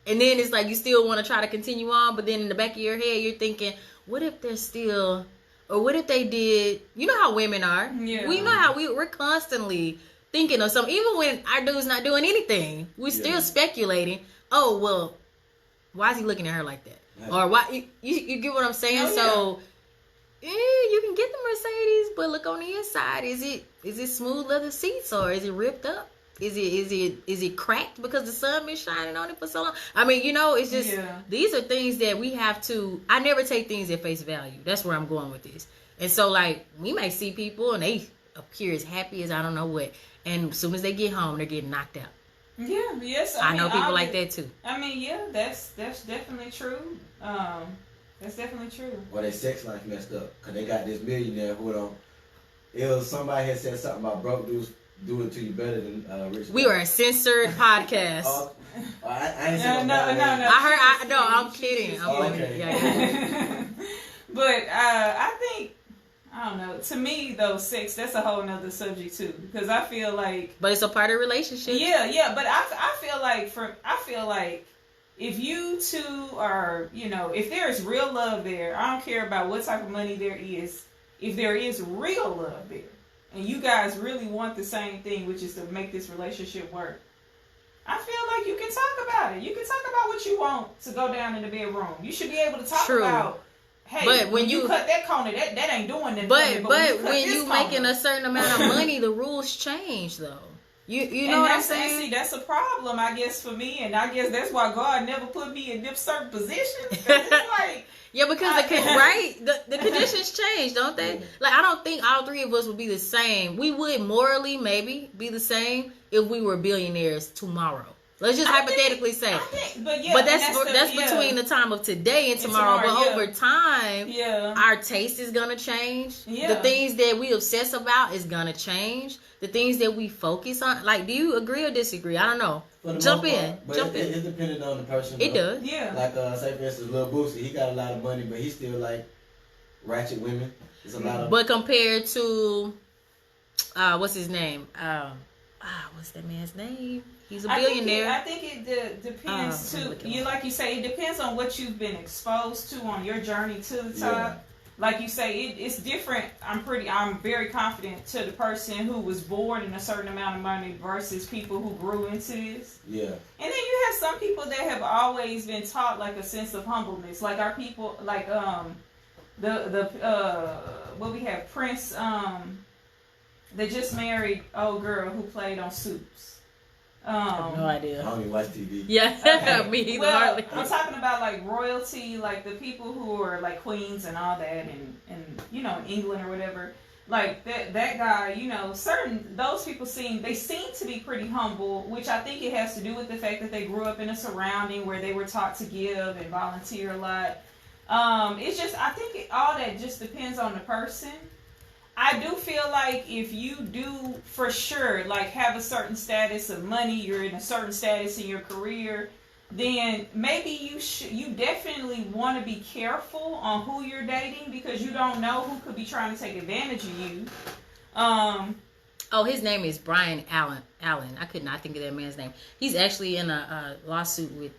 And then it's like you still want to try to continue on, but then in the back of your head, you're thinking, what if they're still, or what if they did, you know how women are. Yeah. We know how we're constantly thinking of something. Even when our dude's not doing anything, we're still speculating, oh, well, why is he looking at her like that? Yeah. Or why, you get what I'm saying? So... you can get the Mercedes, but look on the inside. Is it smooth leather seats or is it ripped up? Is it cracked because the sun been shining on it for so long? I mean, it's just these are things that we have to. I never take things at face value. That's where I'm going with this. And so, like, we might see people and they appear as happy as I don't know what, and as soon as they get home, they're getting knocked out. Yeah. Yes. I know people like that too. I mean, yeah, that's definitely true. That's definitely true. Well, their sex life messed up because they got this millionaire who somebody had said something about broke dudes do it to you better than rich. We are a censored podcast. I ain't saying no. I'm kidding. Okay. Yeah. But I think, I don't know. To me, though, sex, that's a whole nother subject too, because I feel like. But it's a part of the relationship. Yeah. But I feel like. If you two are, if there's real love there, I don't care about what type of money there is. if there is real love there, and you guys really want the same thing, which is to make this relationship work, I feel like you can talk about it. You can talk about what you want to go down in the bedroom. You should be able to talk about, hey, but when you cut that corner, that ain't doing nothing. But when you making a certain amount of money, the rules change though. You know what I'm saying? See, that's a problem, I guess, for me, and I guess that's why God never put me in them certain positions. It's like, yeah, because the conditions change, don't they? Like, I don't think all three of us would be the same. We would morally maybe be the same if we were billionaires tomorrow. Let's just hypothetically say. But that's between the time of today and tomorrow. But over time, our taste is gonna change. Yeah. The things that we obsess about is gonna change. The things that we focus on, like, do you agree or disagree? I don't know. Jump in. It depended on the person. It does. Yeah. Like, say for instance, Lil Boosie, he got a lot of money, but he still like ratchet women. It's a lot of. But compared to, what's his name? What's that man's name? He's a billionaire. I think it depends too. Like you say, it depends on what you've been exposed to on your journey to the top. Yeah. Like you say, it's different. I'm very confident to the person who was born in a certain amount of money versus people who grew into this. Yeah. And then you have some people that have always been taught like a sense of humbleness. Like our people, like what we have, Prince, they just married old girl who played on Suits. I have no idea. I don't even watch TV. Yeah, okay. Me either. Well, I'm talking about like royalty, like the people who are like queens and all that, and you know, in England or whatever. Like that guy, you know, those people seem to be pretty humble, which I think it has to do with the fact that they grew up in a surrounding where they were taught to give and volunteer a lot. It's just, I think all that just depends on the person. I do feel like if you do for sure like have a certain status of money, you're in a certain status in your career, then maybe you definitely want to be careful on who you're dating because you don't know who could be trying to take advantage of you. His name is Brian Allen. I could not think of that man's name. He's actually in a lawsuit with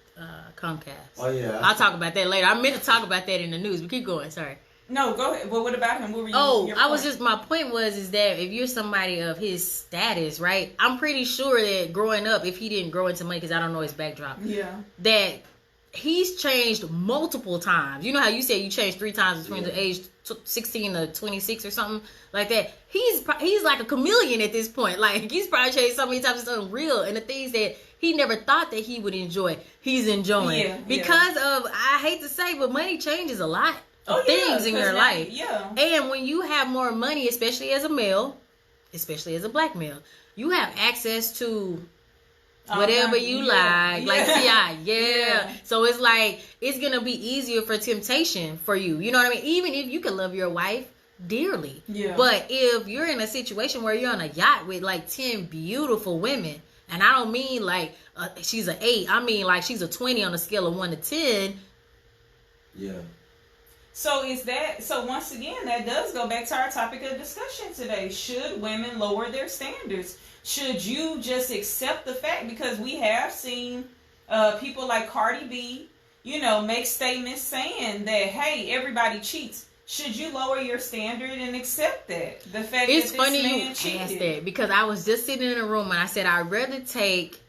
Comcast. Oh yeah. I'll talk about that later. I meant to talk about that in the news, but keep going. Sorry. No, go ahead. Well, what about him? What were you? My point was that if you're somebody of his status, right? I'm pretty sure that growing up, if he didn't grow into money, because I don't know his backdrop, that he's changed multiple times. You know how you said you changed 3 times between the age 16 to 26 or something like that. He's like a chameleon at this point. Like he's probably changed so many times, it's unreal. And the things that he never thought that he would enjoy, he's enjoying because of, I hate to say, but money changes a lot. Things in your life. Yeah. And when you have more money, especially as a male, especially as a black male, you have access to whatever you like. Like T.I. Yeah. So it's like, it's going to be easier for temptation for you. You know what I mean? Even if you can love your wife dearly. Yeah. But if you're in a situation where you're on a yacht with like 10 beautiful women, and I don't mean like she's an 8. I mean like she's a 20 on a scale of 1 to 10. Yeah. So once again, that does go back to our topic of discussion today. Should women lower their standards? Should you just accept the fact? Because we have seen people like Cardi B, you know, make statements saying that, hey, everybody cheats. Should you lower your standard and accept that? The fact it's that funny this man you cheated. asked that because I was just sitting in a room and I said I'd rather take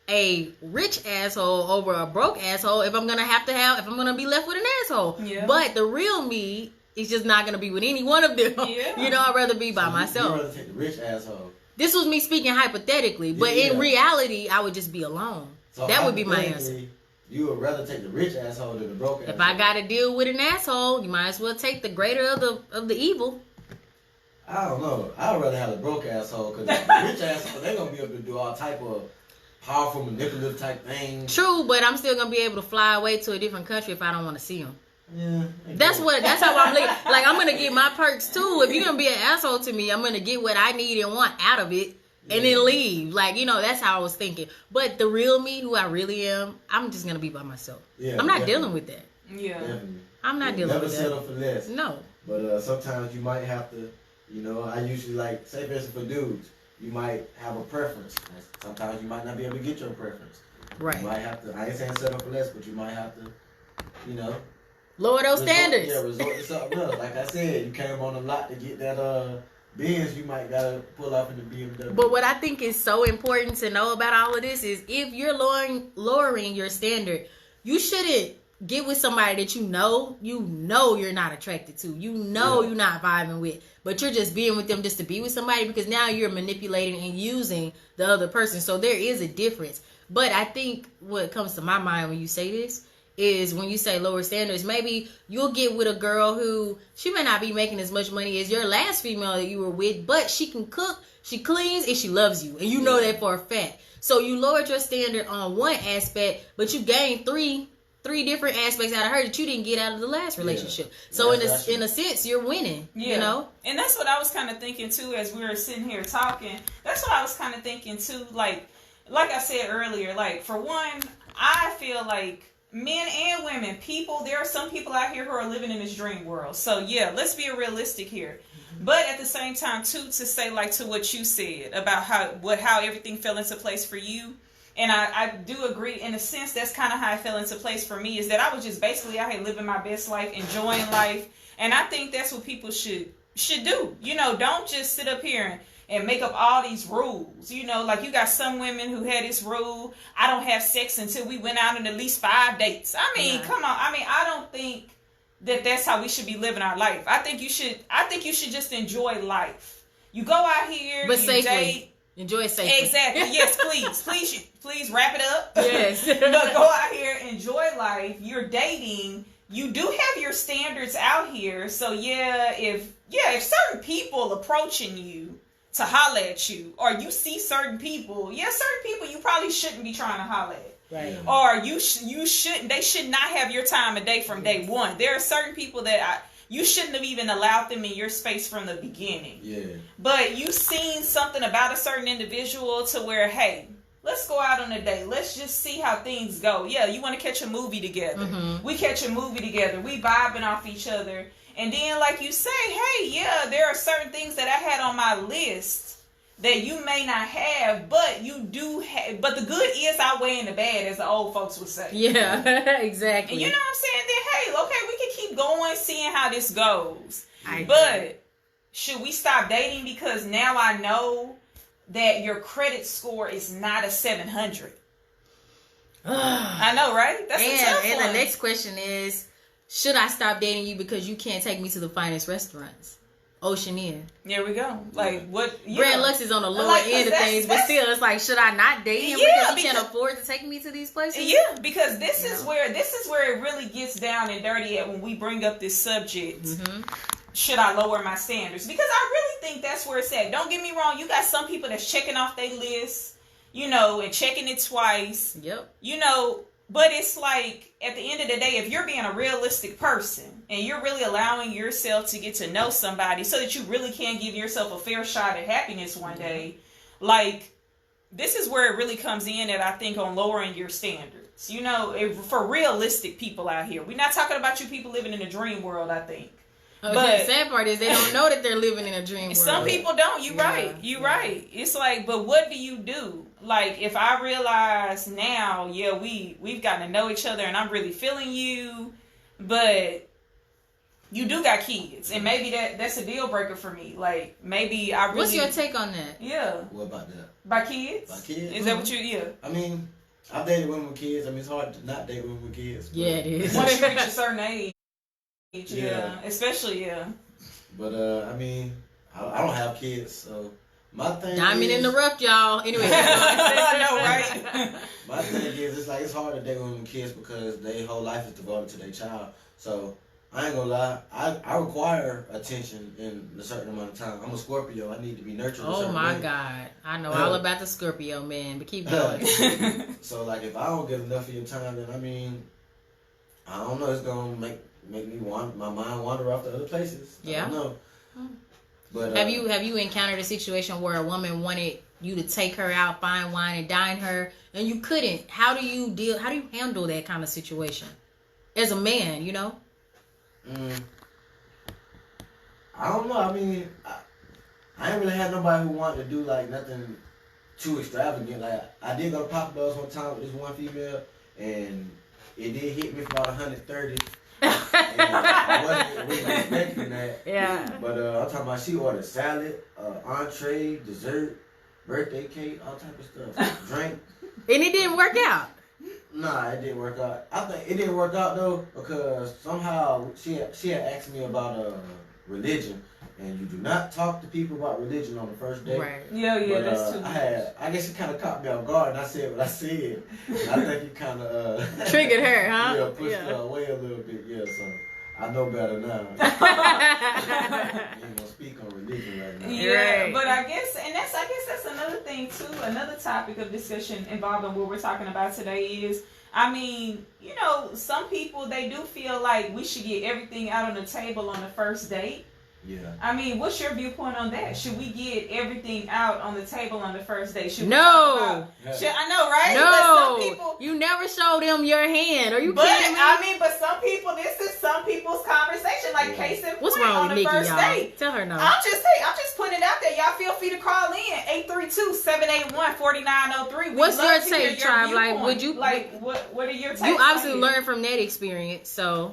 a rich asshole over a broke asshole if I'm gonna be left with an asshole. Yeah. But the real me is just not gonna be with any one of them. Yeah. You know, I'd rather be by myself. You'd rather take the rich asshole. This was me speaking hypothetically, but in reality, I would just be alone. So that would be my answer. You would rather take the rich asshole than the broke asshole. If I gotta deal with an asshole, you might as well take the greater of the evil. I don't know. I'd rather have the broke asshole because the rich asshole, they're gonna be able to do all type of powerful, manipulative type things. True, but I'm still gonna be able to fly away to a different country if I don't want to see them. Yeah, that's how I'm looking. Like I'm gonna get my perks too. If you're gonna be an asshole to me, I'm gonna get what I need and want out of it, and then leave. Like, you know, that's how I was thinking. But the real me, who I really am, I'm just gonna be by myself. Yeah, I'm not dealing with that. Yeah, definitely. I'm not dealing with that. Never settle for less. No. But sometimes you might have to. You know, I usually like, say for instance for dudes, you might have a preference. Sometimes you might not be able to get your preference. Right. You might have to, I ain't saying settle for less, but you might have to, you know, Lower those standards. Yeah, resort to something else. Like I said, you came on a lot to get that Benz, you might gotta pull off in the BMW. But what I think is so important to know about all of this is if you're lowering your standard, you shouldn't get with somebody that you know you're not attracted to. You know you're not vibing with, but you're just being with them just to be with somebody because now you're manipulating and using the other person. So there is a difference. But I think what comes to my mind when you say this is when you say lower standards, maybe you'll get with a girl who she may not be making as much money as your last female that you were with, but she can cook, she cleans, and she loves you. And you know that for a fact. So you lowered your standard on one aspect, but you gained three different aspects out of her that you didn't get out of the last relationship. So in a sense, you're winning. You know? And that's what I was kind of thinking too as we were sitting here talking. That's what I was kind of thinking too. Like I said earlier, like for one, I feel like men and women, there are some people out here who are living in this dream world. So yeah, let's be realistic here. But at the same time too, to say like to what you said about how everything fell into place for you. And I do agree in a sense that's kind of how it fell into place for me, is that I was just basically out here living my best life, enjoying life. And I think that's what people should do. You know, don't just sit up here and make up all these rules. You know, like you got some women who had this rule, I don't have sex until we went out on at least 5 dates. I mean, come on. I mean, I don't think that that's how we should be living our life. I think you should just enjoy life. You go out here, but you safely. date. Enjoy it safely. Exactly. Yes, please wrap it up. Yes. But go out here, enjoy life. You're dating. You do have your standards out here. So if certain people approaching you to holler at you, or you see certain people you probably shouldn't be trying to holler at. Right. Or you shouldn't. They should not have your time of day from day one. There are certain people that you shouldn't have even allowed them in your space from the beginning. Yeah. But you seen something about a certain individual to where, hey, let's go out on a date. Let's just see how things go. Yeah, you want to catch a movie together. Mm-hmm. We catch a movie together. We vibing off each other. And then, like you say, hey, yeah, there are certain things that I had on my list that you may not have, but you do have. But the good is outweighing the bad, as the old folks would say. Yeah, exactly. And you know what I'm saying? Then, hey, okay, we can keep going, seeing how this goes. But should we stop dating because now I know that your credit score is not a 700? I know, right? That's a tough one. And the next question is, should I stop dating you because you can't take me to the finest restaurants? Ocean Inn. There we go. Like what? Grand Lux is on the lower end of things, but still, it's like, should I not date him because he can't afford to take me to these places? Yeah, because this is where it really gets down and dirty at when we bring up this subject. Mm-hmm. Should I lower my standards? Because I really think that's where it's at. Don't get me wrong. You got some people that's checking off their list, you know, and checking it twice. Yep. You know. But it's like, at the end of the day, if you're being a realistic person and you're really allowing yourself to get to know somebody so that you really can give yourself a fair shot at happiness one day, like, this is where it really comes in at, I think, on lowering your standards. You know, for realistic people out here. We're not talking about you people living in a dream world, I think. But the sad part is they don't know that they're living in a dream world. Some people don't. You're right. You're right. It's like, but what do you do? Like, if I realize now, we've gotten to know each other and I'm really feeling you, but you do got kids, and maybe that's a deal breaker for me. Like, maybe I really... What's your take on that? Yeah. What about that? By kids? By kids? Is that what you... Yeah. I mean, I've dated women with kids. I mean, it's hard to not date women with kids. Yeah, it is. Once you reach a certain age. Yeah. Especially, But, I mean, I don't have kids, so... My thing Diamond in the rough, y'all. Anyway. I know, right? My thing is, it's like, it's hard to date women with kids because their whole life is devoted to their child. So, I ain't gonna lie. I require attention in a certain amount of time. I'm a Scorpio. I need to be nurtured. Oh, my God. I know all about the Scorpio, man. But keep going. So, like, if I don't get enough of your time, then, I mean, I don't know. It's gonna make me my mind wander off to other places. Yeah. I don't know. But, have you encountered a situation where a woman wanted you to take her out, fine wine, and dine her, and you couldn't? How do you handle that kind of situation as a man? You know. I don't know. I mean, I ain't really had nobody who wanted to do like nothing too extravagant. Like, I did go to Papa Do's one time with this one female, and it did hit me for about 130. I wasn't really expecting that. Yeah. But I'm talking about she ordered salad, entree, dessert, birthday cake, all type of stuff, drink. And it didn't work out. Nah, it didn't work out. I think it didn't work out though because somehow she had asked me about religion, and you do not talk to people about religion on the first day. Right. Yeah, But, that's too much. I guess it kind of caught me off guard, and I said what I said. I think it kind of Triggered her, huh? Yeah, pushed her away a little bit. Yeah, so I know better now. I ain't gonna speak on religion right now. Yeah, Right. but I guess that's another thing too. Another topic of discussion involving what we're talking about today is, I mean, you know, some people, they do feel like we should get everything out on the table on the first date. Yeah. I mean, what's your viewpoint on that? Should we get everything out on the table on the first date? Should we talk about, I know, right? No, But some people, you never show them your hand. Are you but kidding me? I mean, but some people, this is some people's conversation. Like case in What's point, wrong on with the Nikki, first y'all? date. Tell her no. I'm just putting it out there. Y'all feel free to call in 832-781-4903. What's your take, Tribe? Like, would you what are your takes? You obviously learned from that experience, so.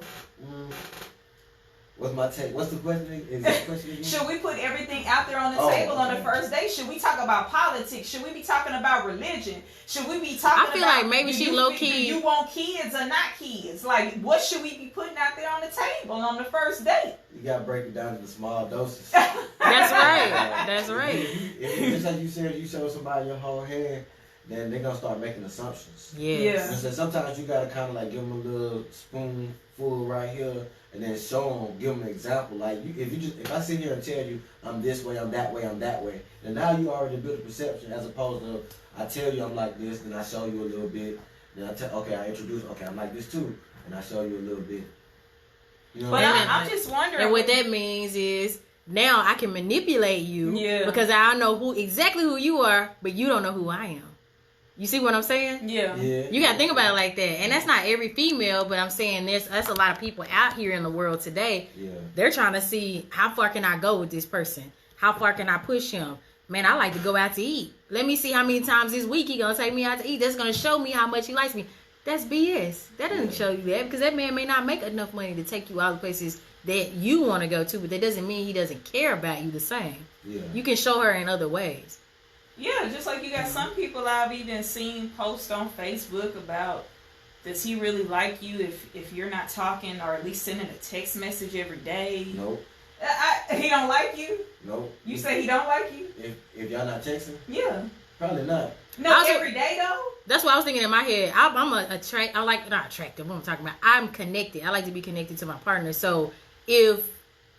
What's my take? What's the question? Is the question again? Should we put everything out there on the table on the first date? Should we talk about politics? Should we be talking about religion? Should we be talking about... I feel like maybe she low-key... Do you want kids or not kids? Like, what should we be putting out there on the table on the first date? You gotta break it down into small doses. That's right. That's right. If just like you said, you show somebody your whole hand, then they're gonna start making assumptions. Yes. And so sometimes you gotta kind of like give them a little spoonful right here, and then show them, give them an example. Like if I sit here and tell you I'm this way, I'm that way, I'm that way, and now you already built a perception, as opposed to I tell you I'm like this, then I show you a little bit, then I introduce, okay, I'm like this too, and I show you a little bit. You know but I'm just wondering. And what that means is now I can manipulate you, because I know exactly who you are, but you don't know who I am. You see what I'm saying? Yeah. You gotta think about it like that. And that's not every female, but I'm saying that's a lot of people out here in the world today. Yeah. They're trying to see, how far can I go with this person? How far can I push him? Man, I like to go out to eat. Let me see how many times this week he gonna take me out to eat. That's gonna show me how much he likes me. That's BS. That doesn't show you that, because that man may not make enough money to take you all the places that you want to go to, but that doesn't mean he doesn't care about you the same. Yeah. You can show her in other ways. Yeah, just like you got some people I've even seen post on Facebook about, does he really like you if you're not talking, or at least sending a text message every day? Nope. He don't like you? Nope. You say he don't like you? If y'all not texting? Yeah. Probably not. No, every day though? That's what I was thinking in my head. I'm not attractive, what I'm talking about. I'm connected. I like to be connected to my partner. So if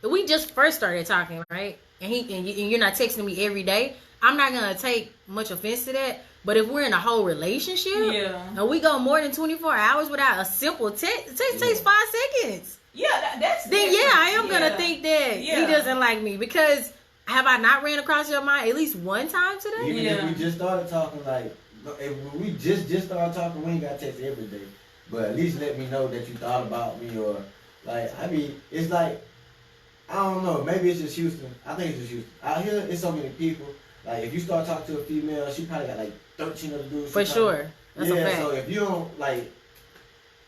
we just first started talking, right, and you're not texting me every day, I'm not gonna take much offense to that. But if we're in a whole relationship, and we go more than 24 hours without a simple text, it takes 5 seconds. Yeah, that's then different. I am gonna think that he doesn't like me, because have I not ran across your mind at least one time today? Even if we just started talking, like if we just started talking, we ain't got to text every day. But at least let me know that you thought about me, or like, I mean, it's like, I don't know, maybe it's just Houston. I think it's just Houston. Out here, it's so many people. Like, if you start talking to a female, she probably got like 13 other dudes. For sure. That's a fact. So if you don't like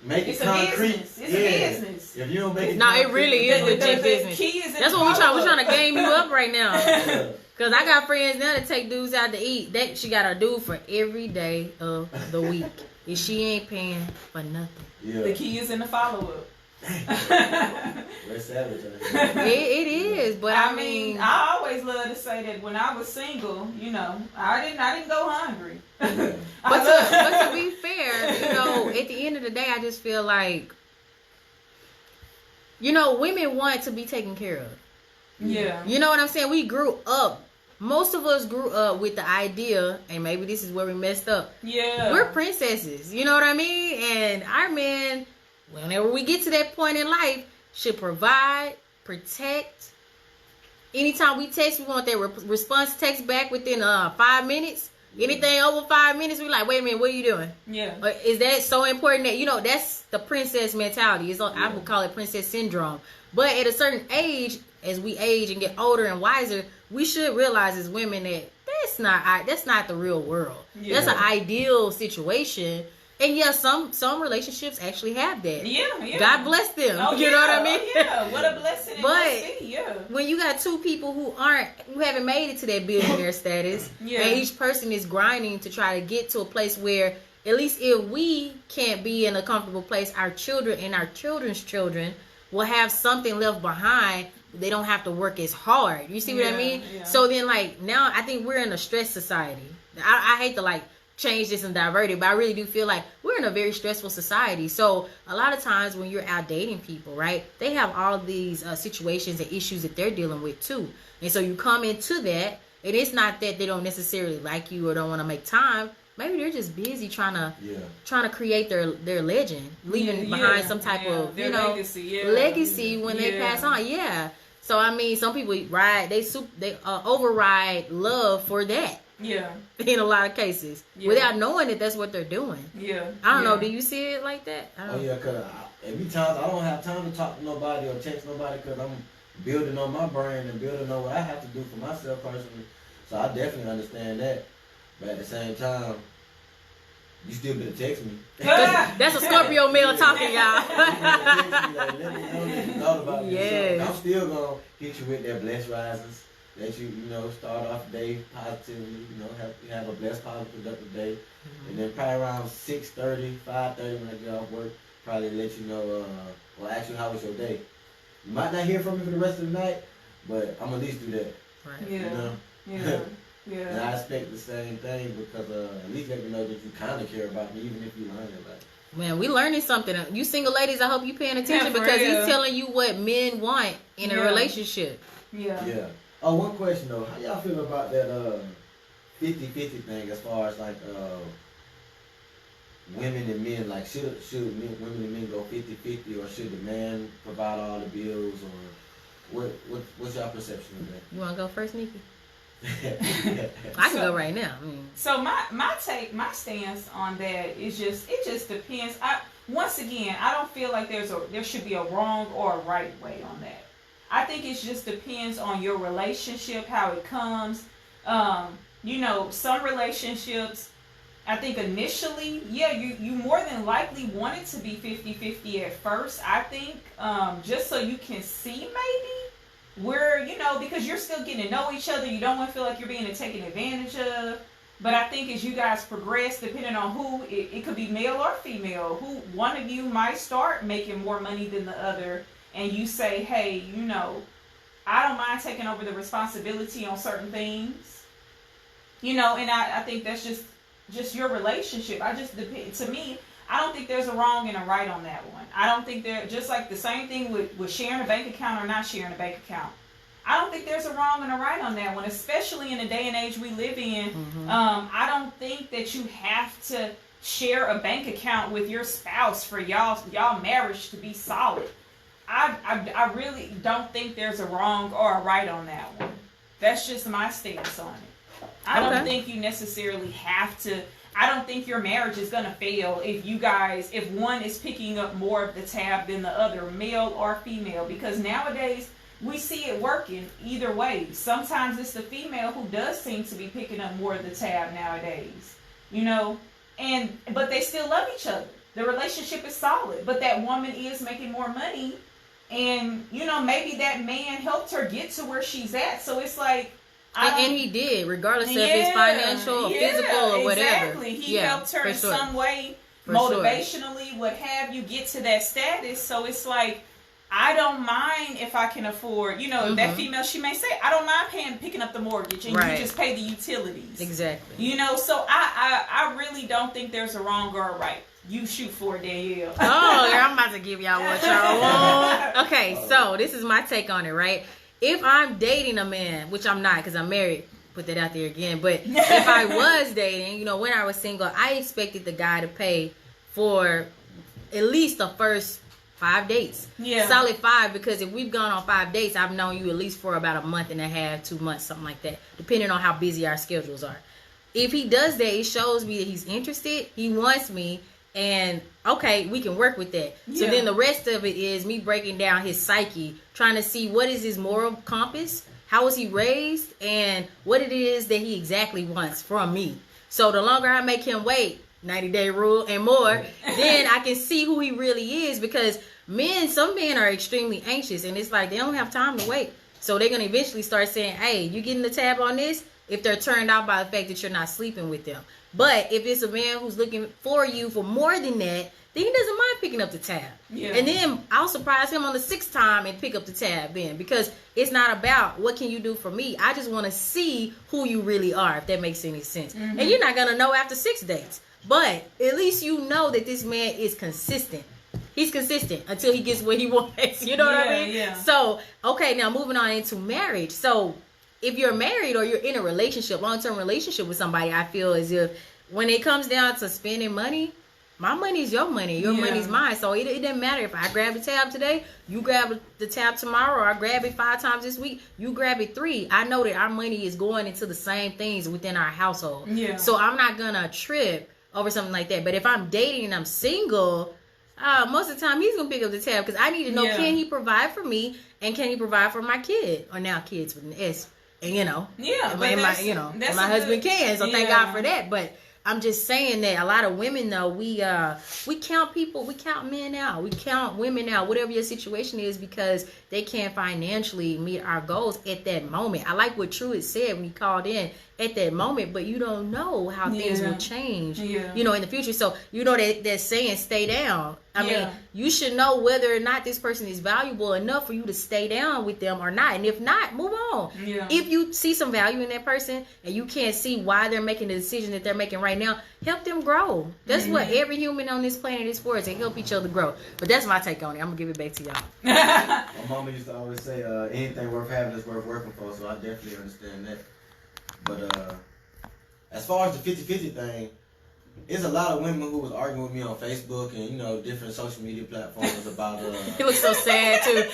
make it's it concrete, it's a business. If you don't make it it really is legit business. That's what we're trying to game you up right now. Cause I got friends now that take dudes out to eat. That she got a dude for every day of the week. If she ain't paying for nothing. Yeah. The key is in the follow up. We're savage. It is, but I mean, I always love to say that when I was single, you know, I didn't go hungry. but to be fair, you know, at the end of the day, I just feel like, you know, women want to be taken care of. Yeah. You know what I'm saying? We grew up. Most of us grew up with the idea, and maybe this is where we messed up. Yeah. We're princesses. You know what I mean? And our men, whenever we get to that point in life, should provide, protect. Anytime we text, we want that response text back within 5 minutes. Anything over 5 minutes, we like, wait a minute, what are you doing? Yeah. Is that so important that, you know, that's the princess mentality. I would call it princess syndrome. But at a certain age, as we age and get older and wiser, we should realize as women that that's not the real world. Yeah. That's an ideal situation. And yeah, some relationships actually have that. Yeah. God bless them. Oh, you know what I mean? Oh, yeah, what a blessing. But when you got two people who haven't made it to that billionaire status, and each person is grinding to try to get to a place where, at least if we can't be in a comfortable place, our children and our children's children will have something left behind. They don't have to work as hard. You see what I mean? Yeah. So then, like, now I think we're in a stress society. I hate to, like, change this and divert it, but I really do feel like we're in a very stressful society. So a lot of times when you're out dating people, right, they have all of these situations and issues that they're dealing with too. And so you come into that, and it's not that they don't necessarily like you or don't want to make time. Maybe they're just busy trying to create their legend, leaving behind some type of legacy when they pass on. Yeah. So I mean, some people they override love for that. Yeah. In a lot of cases, without knowing that that's what they're doing. Yeah. I don't know. Do you see it like that? Because every time I don't have time to talk to nobody or text nobody because I'm building on my brand and building on what I have to do for myself personally. So I definitely understand that. But at the same time, you still better text me. That's a Scorpio male talking, y'all. Let me know that you thought about this. So I'm still gonna hit you with that blessed risers. Let you start off the day positively. Have a blessed, positive, productive day. Mm-hmm. And then probably around 6:30, 5:30 when I get off work, probably let you know or ask you how was your day. You might not hear from me for the rest of the night, but I'm gonna at least do that. Right. Yeah. Yeah. And I expect the same thing because at least let me know that you kind of care about me, even if you learn about it. Man, we learning something. You single ladies, I hope you paying attention because he's telling you what men want in a relationship. Yeah. Oh, one question though. How y'all feel about that 50-50 thing as far as like women and men? Like should women and men go 50-50 or should the man provide all the bills or what's your perception of that? You want to go first, Nikki? I can go right now. So my stance on that is it just depends. Once again, I don't feel like there should be a wrong or a right way on that. I think it just depends on your relationship, how it comes. Some relationships, I think initially, you more than likely want it to be 50-50 at first, I think, just so you can see maybe where, because you're still getting to know each other. You don't want to feel like you're being taken advantage of. But I think as you guys progress, depending on who, it could be male or female, who one of you might start making more money than the other. And you say, hey, I don't mind taking over the responsibility on certain things. And I think that's just your relationship. To me, I don't think there's a wrong and a right on that one. I don't think just like the same thing with sharing a bank account or not sharing a bank account. I don't think there's a wrong and a right on that one, especially in the day and age we live in. Mm-hmm. I don't think that you have to share a bank account with your spouse for y'all marriage to be solid. I really don't think there's a wrong or a right on that one. That's just my stance on it. I don't think you necessarily have to. I don't think your marriage is going to fail if one is picking up more of the tab than the other, male or female, because nowadays we see it working either way. Sometimes it's the female who does seem to be picking up more of the tab nowadays, but they still love each other. The relationship is solid, but that woman is making more money. And, maybe that man helped her get to where she's at. So it's like... And he did, regardless of his financial or physical or whatever. Exactly. He helped her in some way, motivationally, what have you, get to that status. So it's like, I don't mind if I can afford, that female, she may say, I don't mind picking up the mortgage and you just pay the utilities. Exactly. So I really don't think there's a wrong or a right. You shoot for it, Danielle. I'm about to give y'all what y'all want. Okay, so this is my take on it, right? If I'm dating a man, which I'm not because I'm married, put that out there again, but if I was dating, when I was single, I expected the guy to pay for at least the first 5 dates. Yeah. Solid 5, because if we've gone on 5 dates, I've known you at least for about a month and a half, 2 months, something like that, depending on how busy our schedules are. If he does that, it shows me that he's interested, he wants me, and okay, we can work with that. Yeah. So then the rest of it is me breaking down his psyche, trying to see what is his moral compass, how was he raised, and what it is that he exactly wants from me. So the longer I make him wait, 90-day rule and more, then I can see who he really is. Because some men are extremely anxious, and it's like they don't have time to wait. So they're going to eventually start saying, hey, you getting the tab on this? If they're turned out by the fact that you're not sleeping with them. But if it's a man who's looking for you for more than that, then he doesn't mind picking up the tab. Yeah. And then I'll surprise him on the 6th time and pick up the tab then. Because it's not about what can you do for me. I just want to see who you really are, if that makes any sense. Mm-hmm. And you're not going to know after 6 dates. But at least you know that this man is consistent. He's consistent until he gets what he wants. You know what I mean? Yeah. So, okay, now moving on into marriage. So, if you're married or you're in a relationship, long-term relationship with somebody, I feel as if when it comes down to spending money, my money is your money. Your money's mine. So it doesn't matter if I grab the tab today, you grab the tab tomorrow, or I grab it 5 times this week, you grab it 3. I know that our money is going into the same things within our household. Yeah. So I'm not going to trip over something like that. But if I'm dating and I'm single, most of the time he's going to pick up the tab because I need to know, can he provide for me and can he provide for my kid? Or now kids with an S. And my husband can, so thank God for that. But I'm just saying that a lot of women, though, we count men out, we count women out, whatever your situation is, because they can't financially meet our goals at that moment. I like what Truett said when he called in, at that moment, but you don't know how things will change, in the future. So, that saying, stay down. I mean, you should know whether or not this person is valuable enough for you to stay down with them or not. And if not, move on. Yeah. If you see some value in that person and you can't see why they're making the decision that they're making right now, help them grow. That's what every human on this planet is for, is to help each other grow. But that's my take on it. I'm going to give it back to y'all. My mama used to always say, anything worth having is worth working for, so I definitely understand that. But as far as the 50-50 thing, there's a lot of women who was arguing with me on Facebook and, different social media platforms about... He looks so sad, too.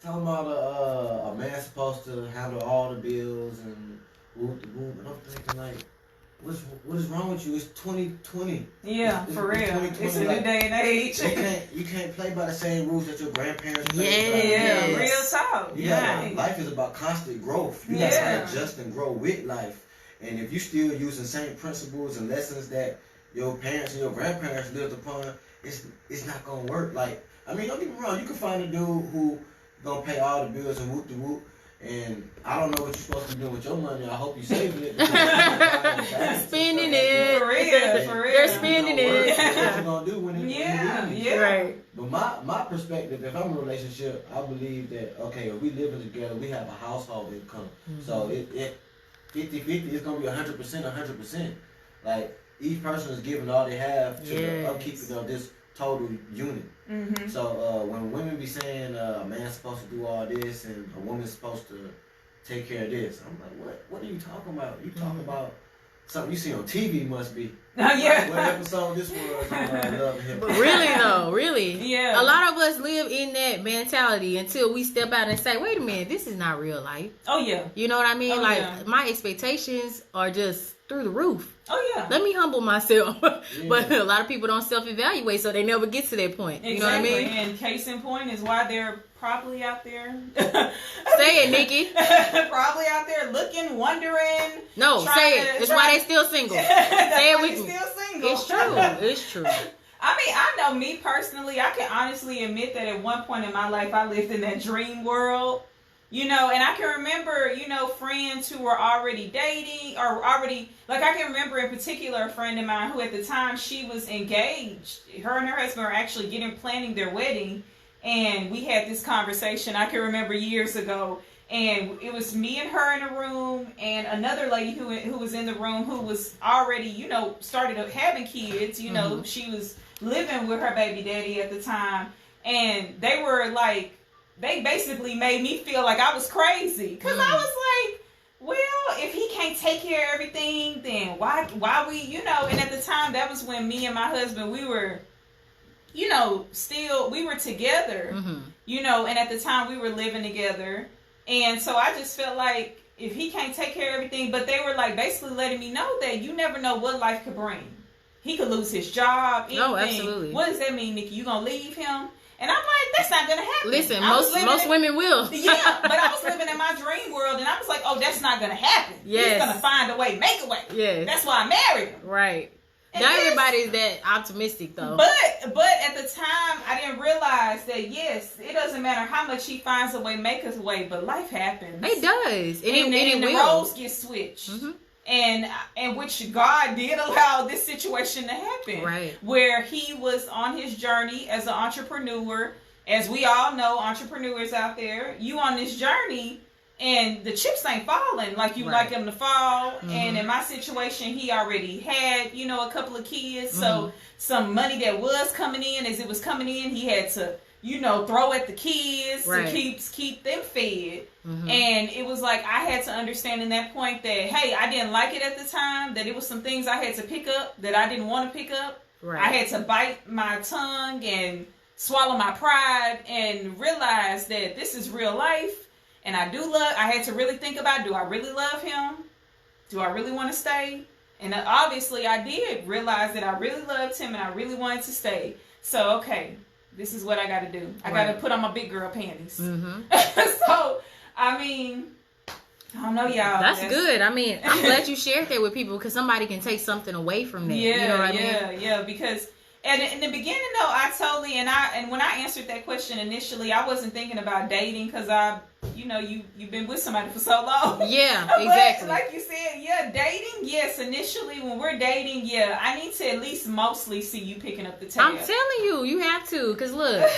Talking about a man's supposed to handle all the bills and whoop the whoop. And I'm thinking, like, what is wrong with you? It's 2020. Yeah, it's for real. It's a new day and age. You can't play by the same rules that your grandparents played. Yeah, real talk. Yeah, life is about constant growth. You gotta adjust and grow with life. And if you still using same principles and lessons that your parents and your grandparents lived upon, it's not gonna work. Like, I mean, don't get me wrong. You can find a dude who gonna pay all the bills and whoop the whoop. And I don't know what you're supposed to be doing with your money. I hope you're saving it. Spending it. For real. They're spending it. What you gonna do when it Right. But my perspective, if I'm in a relationship, I believe that, okay, if we living together, we have a household income. Mm-hmm. So it 50-50 is gonna be 100%. Like, each person is giving all they have to the upkeeping of this total unit. Mm-hmm. So when women be saying a man's supposed to do all this and a woman's supposed to take care of this, I'm like, what are you talking about? You talking about something you see on TV? Must be. Like, what episode this was? Love and Hip Hop. But really though, really, yeah. A lot of us live in that mentality until we step out and say, wait a minute, this is not real life. Oh yeah. You know what I mean? My expectations are just through the roof. Oh yeah. Let me humble myself. But a lot of people don't self-evaluate, so they never get to that point. Exactly. You know what I mean? And case in point is why they're probably out there. Say it, Nikki. Probably out there looking, wondering. No, say it. That's why they still single. Say it with me. Still single. It's true. It's true. I mean, I know me personally, I can honestly admit that at one point in my life, I lived in that dream world. And I can remember, friends who were already dating or already, like I can remember in particular a friend of mine who at the time she was engaged. Her and her husband were actually planning their wedding. And we had this conversation, I can remember years ago. And it was me and her in a room and another lady who was in the room who was already, started having kids. Mm-hmm. She was living with her baby daddy at the time. And they were like, they basically made me feel like I was crazy. Because I was like, well, if he can't take care of everything, then why we, and at the time, that was when me and my husband, we were, we were together, and at the time we were living together. And so I just felt like if he can't take care of everything, but they were like basically letting me know that you never know what life could bring. He could lose his job, anything. Oh, absolutely. What does that mean, Nikki? You gonna leave him? And I'm like, that's not gonna happen. Listen, most women will. Yeah, but I was living in my dream world, and I was like, oh, that's not gonna happen. Yes. He's gonna find a way, make a way. Yes. That's why I married him. Right. And not everybody's that optimistic though. But at the time, I didn't realize that yes, it doesn't matter how much he finds a way, make a way, but life happens. It does, and the roles get switched. Mm-hmm. And which God did allow this situation to happen. Right. Where he was on his journey as an entrepreneur. As we all know, entrepreneurs out there, you on this journey and the chips ain't falling like you like them to fall. Mm-hmm. And in my situation, he already had, a couple of kids. Mm-hmm. So some money that was coming in, as it was coming in, he had to, throw at the kids to keep them fed. Mm-hmm. And it was like I had to understand in that point that, hey, I didn't like it at the time, that it was some things I had to pick up that I didn't want to pick up. Right. I had to bite my tongue and swallow my pride and realize that this is real life. And I had to really think about, do I really love him? Do I really want to stay? And obviously I did realize that I really loved him and I really wanted to stay. So, okay, this is what I got to do. I got to put on my big girl panties. Mm-hmm. So, I mean, I don't know, y'all. That's good. I mean, I'm glad you shared that with people because somebody can take something away from that. Yeah, you know what I mean? Yeah, because and in the beginning though, I totally and when I answered that question initially, I wasn't thinking about dating because you've been with somebody for so long. Yeah, exactly. Like you said, dating. Yes, initially when we're dating, I need to at least mostly see you picking up the tab. I'm telling you have to, because look.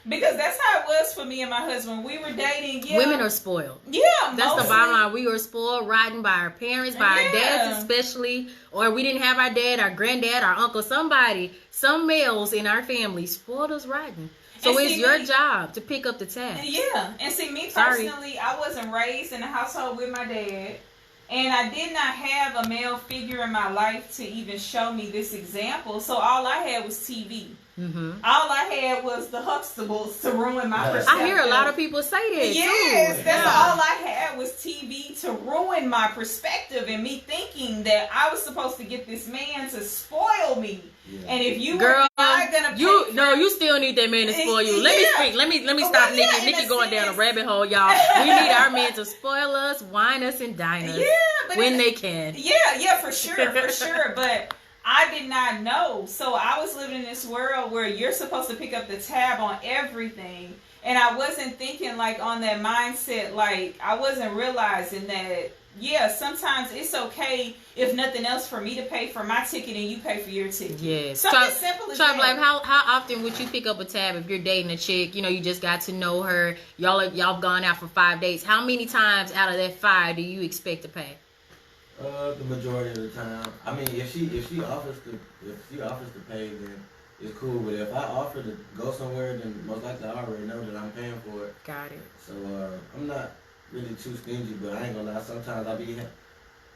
Because that's how it was for me and my husband. We were dating. Yeah. Women are spoiled. Yeah, that's mostly the bottom line. We were spoiled, rotten by our parents, by our dads especially, or we didn't have our dad, our granddad, our uncle, somebody, some males in our family spoiled us rotten. So it's your job to pick up the tab. Yeah, and see me personally, I wasn't raised in a household with my dad. And I did not have a male figure in my life to even show me this example. So all I had was TV. Mm-hmm. All I had was the Huxtables to ruin my perspective. I hear a lot of people say that too. That's all I had was TV to ruin my perspective and me thinking that I was supposed to get this man to spoil me. Yeah. And if you were not gonna you still need that man to spoil you. Let me speak. Let me stop Nikki. Nikki going down a rabbit hole, y'all. We need our men to spoil us, wine us, and dine us when they can. Yeah, for sure. But I did not know. So I was living in this world where you're supposed to pick up the tab on everything. And I wasn't thinking like on that mindset, like I wasn't realizing that, sometimes it's okay if nothing else for me to pay for my ticket and you pay for your ticket. Yes. Something simple as that. Like how often would you pick up a tab if you're dating a chick, you just got to know her, y'all gone out for 5 dates. How many times out of that 5 do you expect to pay? The majority of the time. I mean, if she offers to pay, then it's cool. But if I offer to go somewhere, then most likely I already know that I'm paying for it. Got it. So I'm not really too stingy, but I ain't gonna lie. Sometimes I be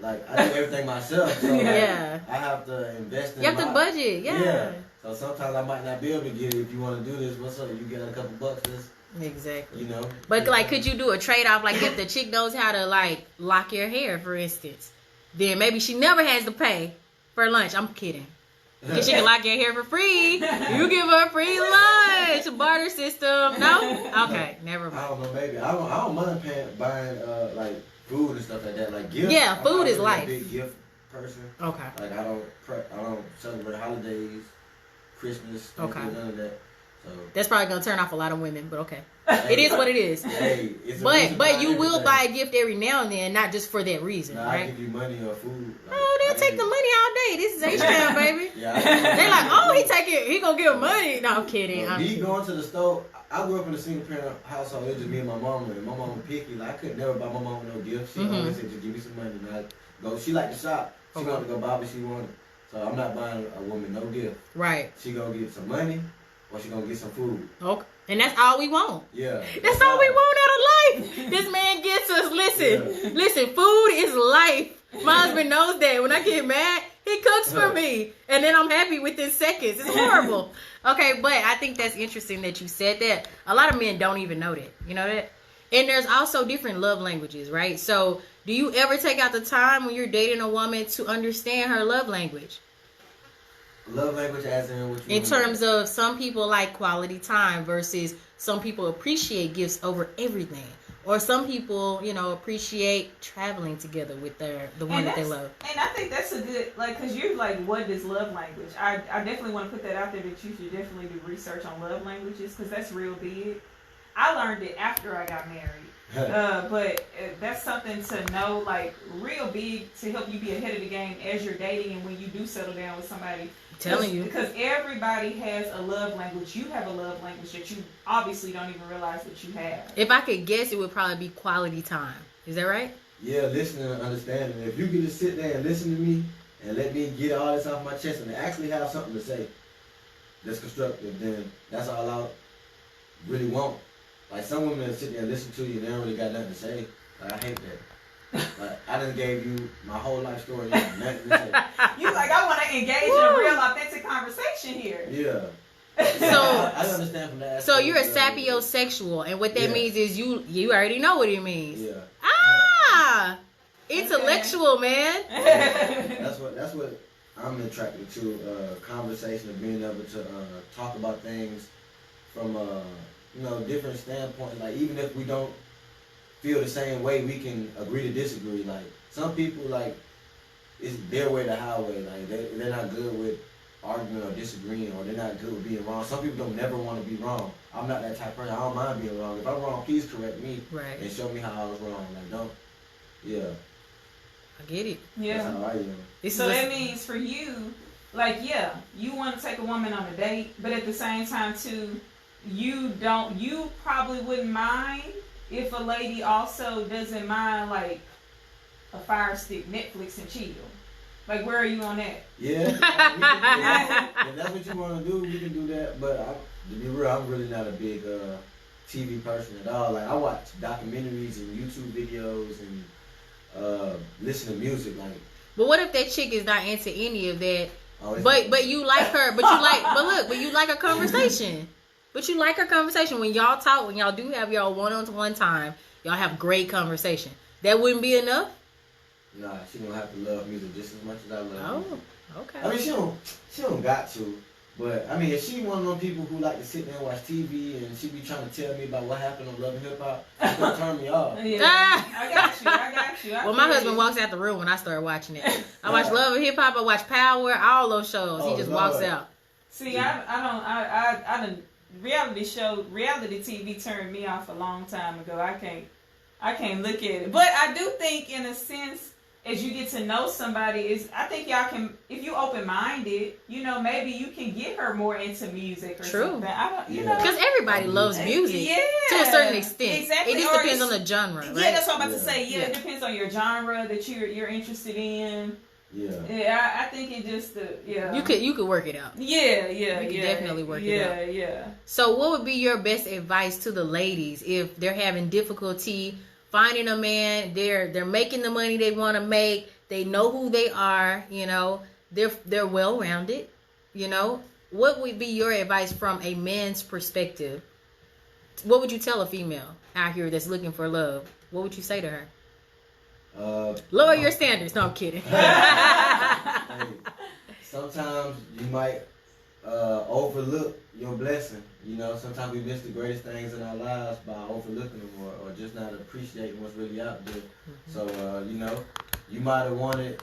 like I do everything myself. So I have to invest in. You have to budget. Yeah. So sometimes I might not be able to get it. If you want to do this, what's up? You get a couple bucks. Exactly. You know. But like, could you do a trade off? Like, if the chick knows how to like lock your hair, for instance. Then maybe she never has to pay for lunch. I'm kidding. Because she can lock your hair for free. You give her free lunch. Barter system. No? Okay, never mind. I don't know, maybe. I don't mind buying like food and stuff like that. Like gifts. Yeah, food is really life. A big gift person. Okay. Like I don't celebrate holidays, Christmas, none of that. So that's probably gonna turn off a lot of women, but okay. It is what it is. Hey, but you will buy a gift every now and then, not just for that reason, right? I give you money or food. Like, they'll take the money all day. This is H-Town, baby. Yeah, they're like, he gonna give money. No, I'm kidding. Me going to the store. I grew up in a single parent household. It was just me and my mama. And my mama picky. Like I could never buy my mama no gift. She always said, "Just give me some money." And I go. She liked to shop. She wanted to go buy what she wanted. So I'm not buying a woman no gift. Right. She gonna get some money. Or she gonna get some food. Okay. And that's all we want. Yeah. That's all we want out of life. This man gets us. Listen, food is life. My husband knows that. When I get mad, he cooks for me. And then I'm happy within seconds. It's horrible. Okay, but I think that's interesting that you said that. A lot of men don't even know that. You know that? And there's also different love languages, right? So do you ever take out the time when you're dating a woman to understand her love language? Love language as in what you in terms of some people like quality time versus some people appreciate gifts over everything. Or some people, appreciate traveling together with the one that they love. And I think that's a good, because you're like, what is love language? I definitely want to put that out there that you should definitely do research on love languages because that's real big. I learned it after I got married. But that's something to know, like, real big to help you be ahead of the game as you're dating and when you do settle down with somebody. Telling you. Because everybody has a love language. You have a love language that you obviously don't even realize that you have. If I could guess, it would probably be quality time. Is that right? Yeah, listening and understanding. If you can just sit there and listen to me and let me get all this off my chest and actually have something to say that's constructive, then that's all I really want. Like, some women that sit there and listen to you and they don't really got nothing to say. Like, I hate that. Like, I done gave you my whole life story. Nothing to say. You like, I want to engage in a real authentic conversation here. Yeah. So I understand from that. So you're a sapiosexual, and what that means is you already know what it means. Yeah. Ah, intellectual, man. That's what I'm attracted to. Conversation of being able to talk about things from different standpoints. Like, even if we don't feel the same way, we can agree to disagree. Like, some people, like, it's their way the highway. Like, they're not good with arguing or disagreeing, or they're not good with being wrong. Some people don't never want to be wrong. I'm not that type of person. I don't mind being wrong. If I'm wrong, please correct me and show me how I was wrong. Like, I get it. Yeah. That's how I am. So that means for you, like, you want to take a woman on a date, but at the same time too, you probably wouldn't mind if a lady also doesn't mind, like, a Fire Stick, Netflix and chill. Like, where are you on that? Yeah. If that's what you want to do, we can do that. But to be real, I'm really not a big TV person at all. Like, I watch documentaries and YouTube videos and listen to music. Like, but what if that chick is not into any of that? But you like her. But you like a conversation. But you like her conversation. When y'all talk, when y'all do have y'all one-on-one time, y'all have great conversation. That wouldn't be enough? Nah, she don't have to love music just as much as I love music. Okay. I mean, she don't got to. But, I mean, if she one of those people who like to sit there and watch TV and she be trying to tell me about what happened on Love and Hip Hop, it's going to turn me off. Yeah. I got you. Well, my husband walks out the room when I start watching it. I watch Love and Hip Hop, I watch Power, all those shows. He just walks out. See, I don't, reality TV turned me off a long time ago. I can't look at it. But I do think, in a sense, as you get to know somebody, I think y'all can, if you open-minded, maybe you can get her more into music or something. Because everybody loves music to a certain extent. Exactly. It just depends on the genre, right? Yeah, that's what I'm about to say. It depends on your genre that you're interested in. Yeah, I think it just You could work it out. You could definitely work it out. Yeah. So, what would be your best advice to the ladies if they're having difficulty finding a man? They're making the money they want to make. They know who they are. They're well rounded. What would be your advice from a man's perspective? What would you tell a female out here that's looking for love? What would you say to her? Lower your standards. No, I'm kidding. Hey, sometimes you might overlook your blessing. Sometimes we miss the greatest things in our lives by overlooking them or just not appreciating what's really out there. So, you might have wanted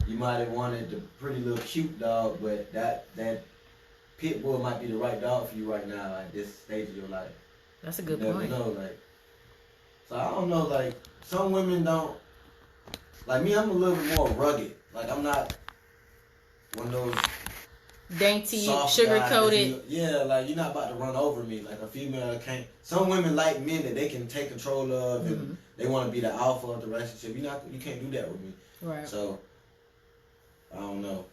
the pretty little cute dog, but that pit bull might be the right dog for you right now at this stage of your life. That's a good point. Never know, so I don't know, some women don't. Like me, I'm a little bit more rugged. Like, I'm not one of those dainty, soft sugar-coated. You're not about to run over me. Like, a female can't. Some women like men that they can take control of and they want to be the alpha of the relationship. You can't do that with me. Right. So, I don't know.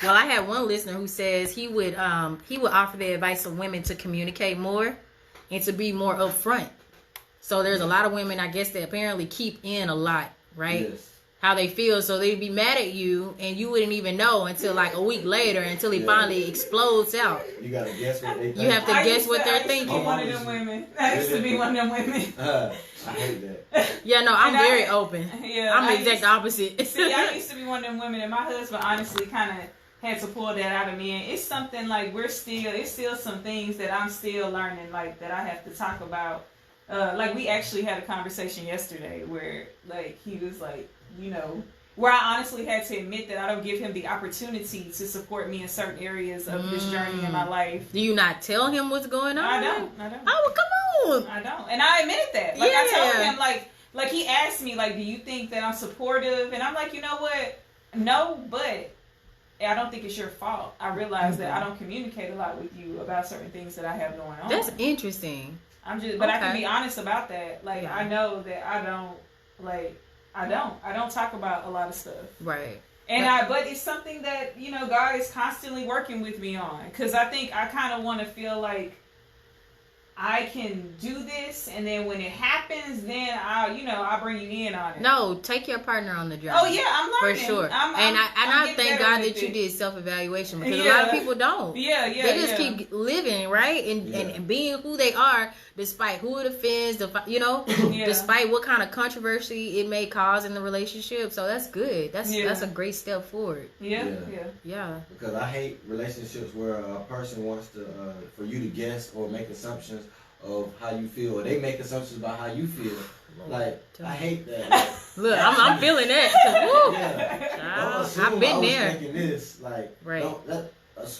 Well, I had one listener who says he would offer the advice of women to communicate more and to be more upfront. So there's a lot of women, I guess, that apparently keep in a lot, right? Yes. How they feel, so they'd be mad at you and you wouldn't even know until like a week later, until he finally explodes out. You gotta guess what they think. You have to guess what they're thinking. I used to be one of them women. I hate that. Yeah, no, I'm very open. Yeah, I'm the exact opposite. See, I used to be one of them women, and my husband honestly kind of had to pull that out of me. And it's something like it's still some things that I'm still learning, like that I have to talk about. Like we actually had a conversation yesterday where like he was like, where I honestly had to admit that I don't give him the opportunity to support me in certain areas of this journey in my life. Do you not tell him what's going on? I don't. Oh, come on. I don't. And I admitted that. Like I told him, like he asked me, like, do you think that I'm supportive? And I'm like, you know what? No, but I don't think it's your fault. I realize that I don't communicate a lot with you about certain things that I have going on. That's interesting. I can be honest about that. Like, I know that I don't talk about a lot of stuff. Right. And but it's something that, God is constantly working with me on. Because I think I kind of want to feel like I can do this, and then when it happens, then I'll bring you in on it. No, take your partner on the journey. Oh yeah, I'm learning for sure. I thank God that you did self-evaluation, because a lot of people don't. They just keep living right and being who they are, despite who it offends, despite what kind of controversy it may cause in the relationship. So that's good. That's a great step forward. Yeah. Because I hate relationships where a person wants to for you to guess or make assumptions of how you feel, or they make assumptions about how you feel. Like, I hate that. Look, I'm feeling that. Don't assume I've been I was there. thinking this. Like,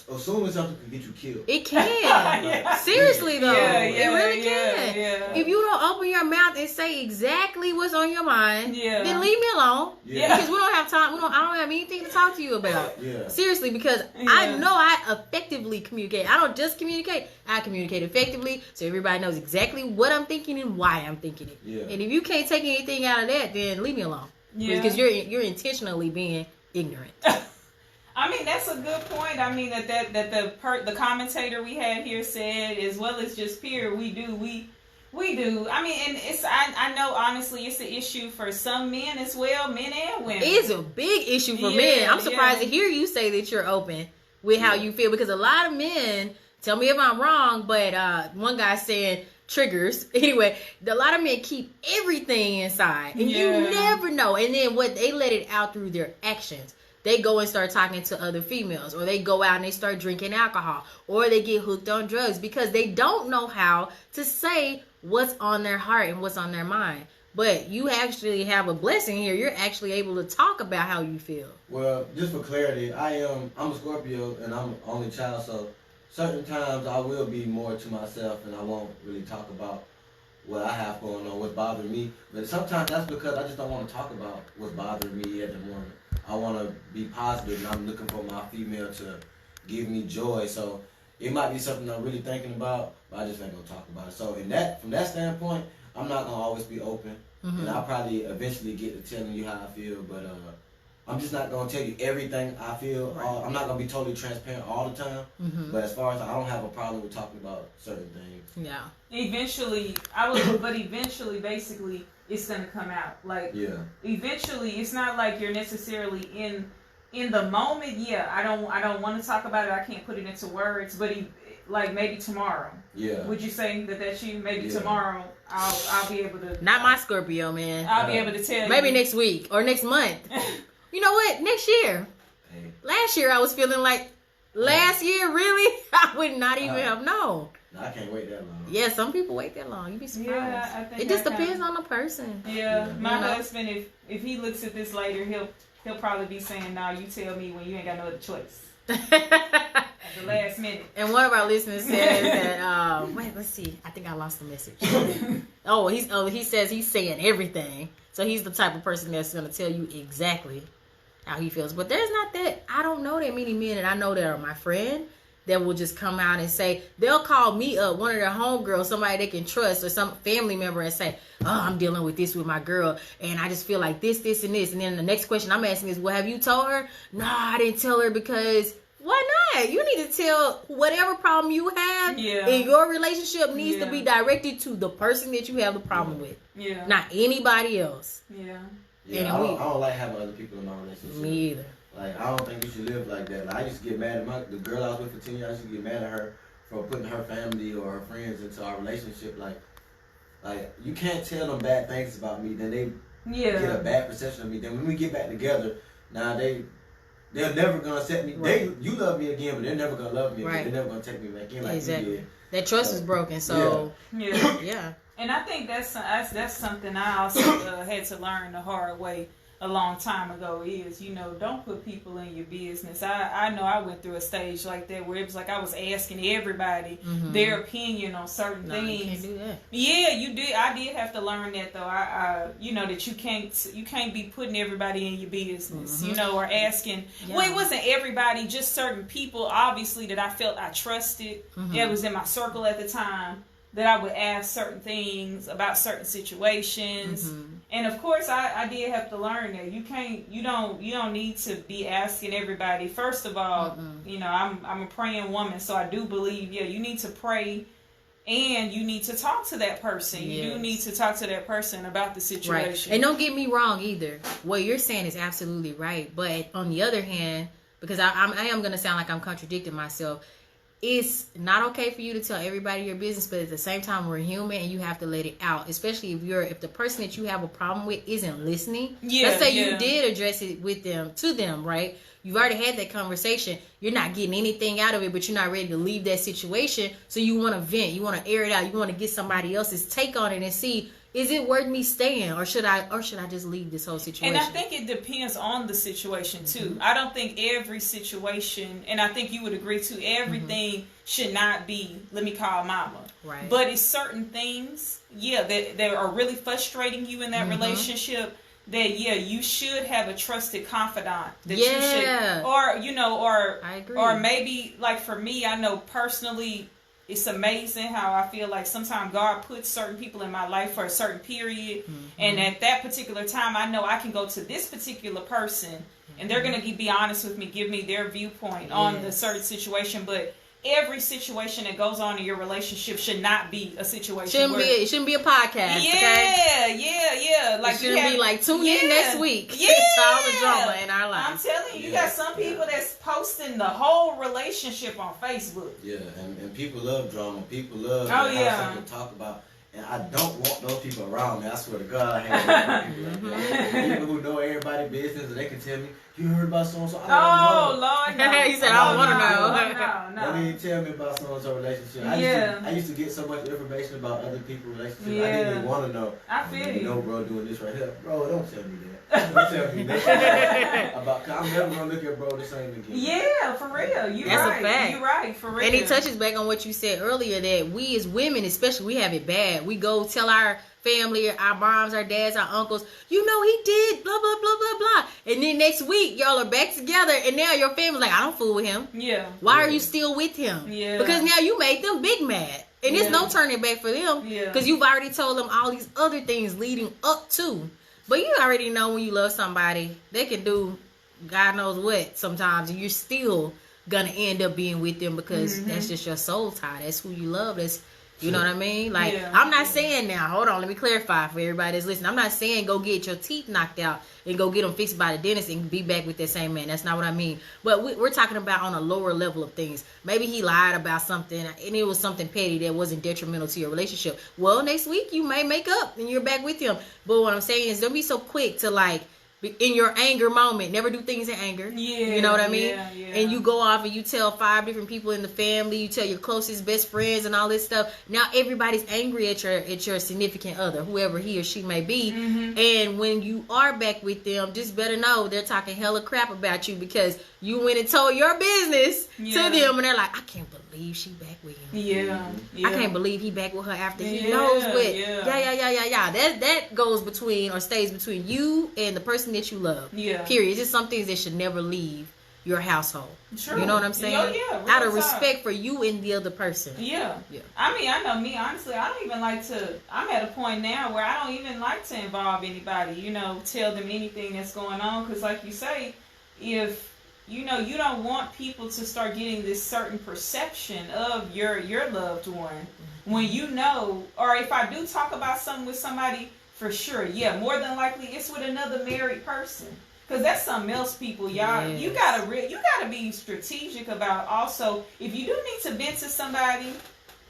assuming something could get you killed. It can. Seriously though, it really can. Yeah. If you don't open your mouth and say exactly what's on your mind, then leave me alone. Yeah. Because we don't have time. I don't have anything to talk to you about. Yeah. Seriously, because I know I effectively communicate. I don't just communicate. I communicate effectively, so everybody knows exactly what I'm thinking and why I'm thinking it. Yeah. And if you can't take anything out of that, then leave me alone. Yeah. Because you're intentionally being ignorant. I mean, that's a good point. I mean, that the commentator we had here said, as well as just Pierre, we do. I mean, and I know honestly it's an issue for some men as well, men and women. It's a big issue for men. I'm surprised to hear you say that you're open with how you feel, because a lot of men, tell me if I'm wrong, but one guy saying triggers. Anyway, a lot of men keep everything inside, and you never know. And then they let it out through their actions. They go and start talking to other females, or they go out and they start drinking alcohol, or they get hooked on drugs because they don't know how to say what's on their heart and what's on their mind. But you actually have a blessing here. You're actually able to talk about how you feel. Well, just for clarity, I'm a Scorpio and I'm an only child, so certain times I will be more to myself and I won't really talk about what I have going on, what's bothering me. But sometimes that's because I just don't want to talk about what's bothering me at the moment. I want to be positive, and I'm looking for my female to give me joy. So it might be something I'm really thinking about, but I just ain't gonna talk about it. So from that standpoint, I'm not gonna always be open, and I'll probably eventually get to telling you how I feel. But I'm just not gonna tell you everything I feel. Right. I'm not gonna be totally transparent all the time. But as far as I don't have a problem with talking about certain things. Yeah. Eventually, basically, it's gonna come out. Like, eventually, it's not like you're necessarily in the moment. Yeah, I don't want to talk about it. I can't put it into words. But like maybe tomorrow. Yeah. Would you say that that's you? Maybe tomorrow, I'll be able to. Not my Scorpio, man. I'll be able to tell you. Maybe next week or next month. You know what? Next year. Hey. Last year, I was feeling like. Last year, really? I would not even have known. I can't wait that long. Yeah, some people wait that long. You'd be surprised. Yeah, I think it just depends on the person. Yeah, my husband, if he looks at this later, he'll probably be saying, "Nah, you tell me when you ain't got no other choice." At the last minute. And one of our listeners says that. Wait, let's see. I think I lost the message. He says he's saying everything. So he's the type of person that's gonna tell you exactly how he feels. But there's not that. I don't know that many men that I know that are my friend that will just come out and say, they'll call me up, one of their homegirls, somebody they can trust, or some family member, and say, oh, I'm dealing with this with my girl, and I just feel like this, and this. And then the next question I'm asking is, well, have you told her? No, I didn't tell her, because why not? You need to tell whatever problem you have in your relationship needs to be directed to the person that you have the problem with. Yeah. Not anybody else. Yeah. Yeah, I don't like having other people in my relationship. Me either. Like, I don't think you should live like that. Like, I used to get mad at the girl I was with for 10 years. I used to get mad at her for putting her family or her friends into our relationship. Like you can't tell them bad things about me. Then they get a bad perception of me. Then when we get back together, now they they're never gonna set me. Right. You love me again, but they're never gonna love me again. Right. They're never gonna take me back in like Exactly. you did. That trust is broken. So yeah. And I think that's something I also had to learn the hard way a long time ago is, don't put people in your business. I know I went through a stage like that where it was like I was asking everybody their opinion on certain things. You can't do that. Yeah, you did. I did have to learn that though. That you can't be putting everybody in your business, or asking. Yeah. Well, it wasn't everybody, just certain people, obviously, that I felt I trusted. That was in my circle at the time. That I would ask certain things about certain situations, and of course, I did have to learn that you don't need to be asking everybody. First of all, I'm a praying woman, so I do believe you need to pray, and you need to talk to that person. Yes. You do need to talk to that person about the situation. Right. And don't get me wrong either. What you're saying is absolutely right, but on the other hand, because I am going to sound like I'm contradicting myself. It's not okay for you to tell everybody your business, but at the same time, we're human and you have to let it out. Especially if the person that you have a problem with isn't listening. Yeah, let's say you did address it to them, right? You've already had that conversation. You're not getting anything out of it, but you're not ready to leave that situation. So you want to vent, you want to air it out, you want to get somebody else's take on it and see, is it worth me staying, or should I just leave this whole situation? And I think it depends on the situation too. I don't think every situation, and I think you would agree too, everything should not be, let me call mama. Right. But it's certain things, that are really frustrating you in that relationship. That you should have a trusted confidant. That you should, or I agree. Or maybe like for me, I know personally. It's amazing how I feel like sometimes God puts certain people in my life for a certain period. And at that particular time, I know I can go to this particular person and they're going to be honest with me, give me their viewpoint on the certain situation. But every situation that goes on in your relationship should not be a situation. It shouldn't be a podcast. Yeah. Like it shouldn't be like tune in next week. Yeah. It's all the drama in our life. I'm telling you, you got some people that's posting the whole relationship on Facebook. Yeah, and people love drama. People love something to talk about. And I don't want those people around me. I swear to God, I hate people like that. People who know everybody's business and they can tell me, you heard about so-and-so? Oh, Lord, no. He said, I don't want to know. No. Don't even tell me about so-and-so relationship. I used to get so much information about other people's relationships. I didn't even want to know. I feel you. You know, bro, doing this right here. Bro, don't tell me that. Don't tell me that. I'm never going to look at bro the same again. Yeah, for real. That's a fact. You're right, for real. And it touches back on what you said earlier, that we as women, especially, we have it bad. We go tell our family, our moms, our dads, our uncles, he did blah blah blah blah blah, and then next week y'all are back together and now your family's like, I don't fool with him. Why are you still with him? Because now you made them big mad, and there's no turning back for them, because you've already told them all these other things leading up to. But you already know when you love somebody, they can do God knows what sometimes, and you're still gonna end up being with them because that's just your soul tie. That's who you love. That's, you know what I mean? Like, I'm not saying now, hold on, let me clarify for everybody that's listening. I'm not saying go get your teeth knocked out and go get them fixed by the dentist and be back with that same man. That's not what I mean. But we're talking about on a lower level of things. Maybe he lied about something and it was something petty that wasn't detrimental to your relationship. Well, next week you may make up and you're back with him. But what I'm saying is, don't be so quick to, like, in your anger moment, never do things in anger. You know what I mean? And you go off and you tell 5 different people in the family, you tell your closest best friends and all this stuff. Now everybody's angry at your significant other, whoever he or she may be. And when you are back with them, just better know they're talking hella crap about you because you went and told your business to them, and they're like, I can't believe she back with him. I can't believe he back with her after he knows what. That goes between, or stays between you and the person that you love. Period. It's just some things that should never leave your household. True. You know what I'm saying? Out of respect for you and the other person. I mean, I know me, honestly, I don't even like to, I'm at a point now where I don't even like to involve anybody, tell them anything that's going on. Because like you say, if, you don't want people to start getting this certain perception of your loved one. When or if I do talk about something with somebody, for sure, more than likely it's with another married person. Because that's something else, people, y'all. You gotta be strategic about, also, if you do need to vent to somebody,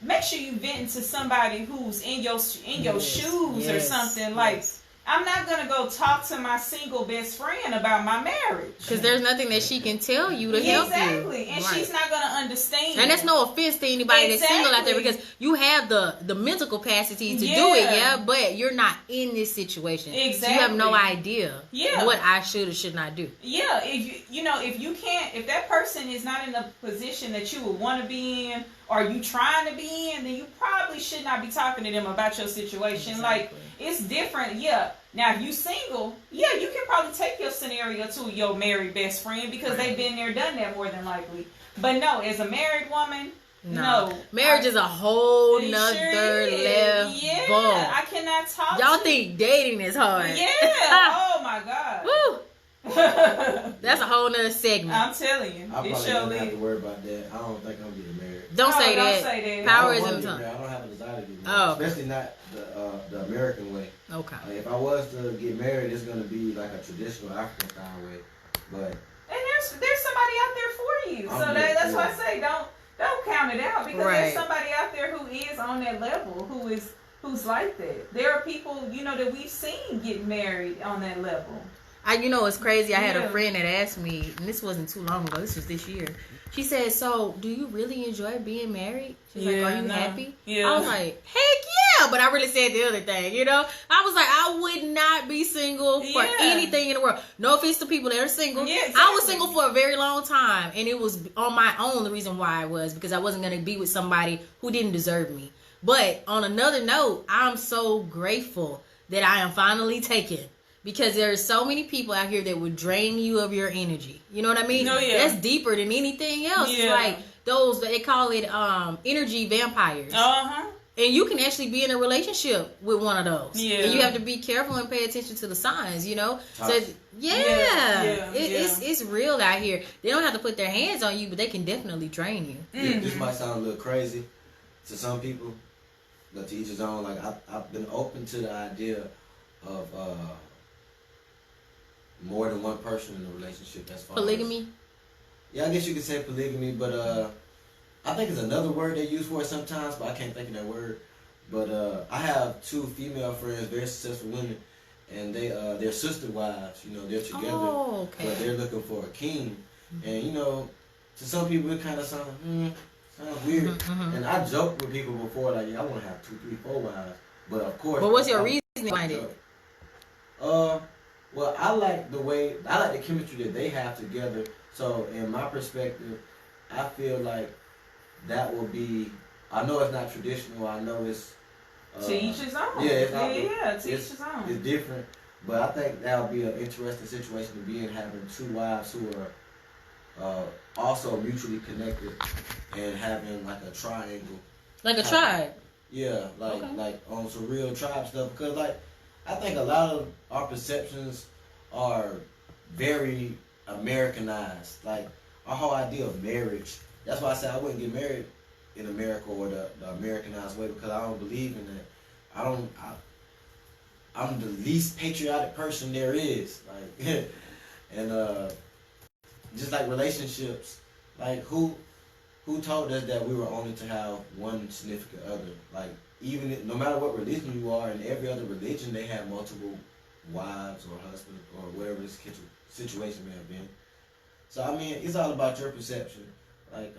make sure you vent to somebody who's in your shoes or something. Like, I'm not going to go talk to my single best friend about my marriage. Because there's nothing that she can tell you to help you. Exactly. And she's not going to understand. And that's no offense to anybody that's single out there, because you have the mental capacity to do it, but you're not in this situation. Exactly. So you have no idea what I should or should not do. Yeah. If that person is not in the position that you would want to be in, or you trying to be in, then you probably should not be talking to them about your situation. Exactly. Like, it's different. Yeah. Now, if you single, you can probably take your scenario to your married best friend, because they've been there, done that more than likely. But no, as a married woman, no. Marriage is a whole nother level. Yeah, I cannot talk. Y'all think dating is hard? Yeah. Oh my God. Woo. That's a whole nother segment. I'm telling you. I probably don't have to worry about that. I don't think I'm getting married. Don't say that. Power is in the tongue. I don't have a desire to get married. Especially not the American way. Okay. Like, if I was to get married, it's gonna be like a traditional African style way. But there's somebody out there for you. So that's why I say don't count it out, because there's somebody out there who is on that level, who's like that. There are people, that we've seen get married on that level. It's crazy. I had a friend that asked me, and this wasn't too long ago. This was this year. She said, "So, do you really enjoy being married?" She's like, "Are you happy?" Yeah. I was like, "Heck yeah!" But I really said the other thing. I was like, I would not be single for anything in the world. No offense to people that are single. Yeah, exactly. I was single for a very long time, and it was on my own. The reason why I was because I wasn't going to be with somebody who didn't deserve me. But on another note, I'm so grateful that I am finally taken. Because there are so many people out here that would drain you of your energy. You know what I mean? That's deeper than anything else. Yeah. It's like those, they call it energy vampires. Uh-huh. And you can actually be in a relationship with one of those. Yeah. And you have to be careful and pay attention to the signs, So, it's real out here. They don't have to put their hands on you, but they can definitely drain you. Yeah, this might sound a little crazy to some people, but to each his own. Like, I've been open to the idea of more than one person in a relationship. As far polygamy? I guess you could say polygamy, but I think it's another word they use for it sometimes, but I can't think of that word. But I have two female friends, very successful women, and they're sister wives. They're together, but they're looking for a king. And to some people it kind of sounds weird. And I joked with people before, like, I want to have 2, 3, 4 wives, but of course. But what's your reason behind it? Well, I like the chemistry that they have together. So, in my perspective, I feel like that will be. I know it's not traditional. I know it's to each his own. To each his own. It's different, but I think that'll be an interesting situation to be in, having 2 wives who are also mutually connected and having like a triangle. Like a tribe. Yeah, like on some real tribe stuff, because like. I think a lot of our perceptions are very Americanized. Like, our whole idea of marriage. That's why I said I wouldn't get married in America or the Americanized way, because I don't believe in that. I'm the least patriotic person there is. Like, and just like relationships, like who told us that we were only to have one significant other? Like, even no matter what religion you are, in every other religion they have multiple wives or husbands or whatever this situation may have been. So I mean, it's all about your perception. Like,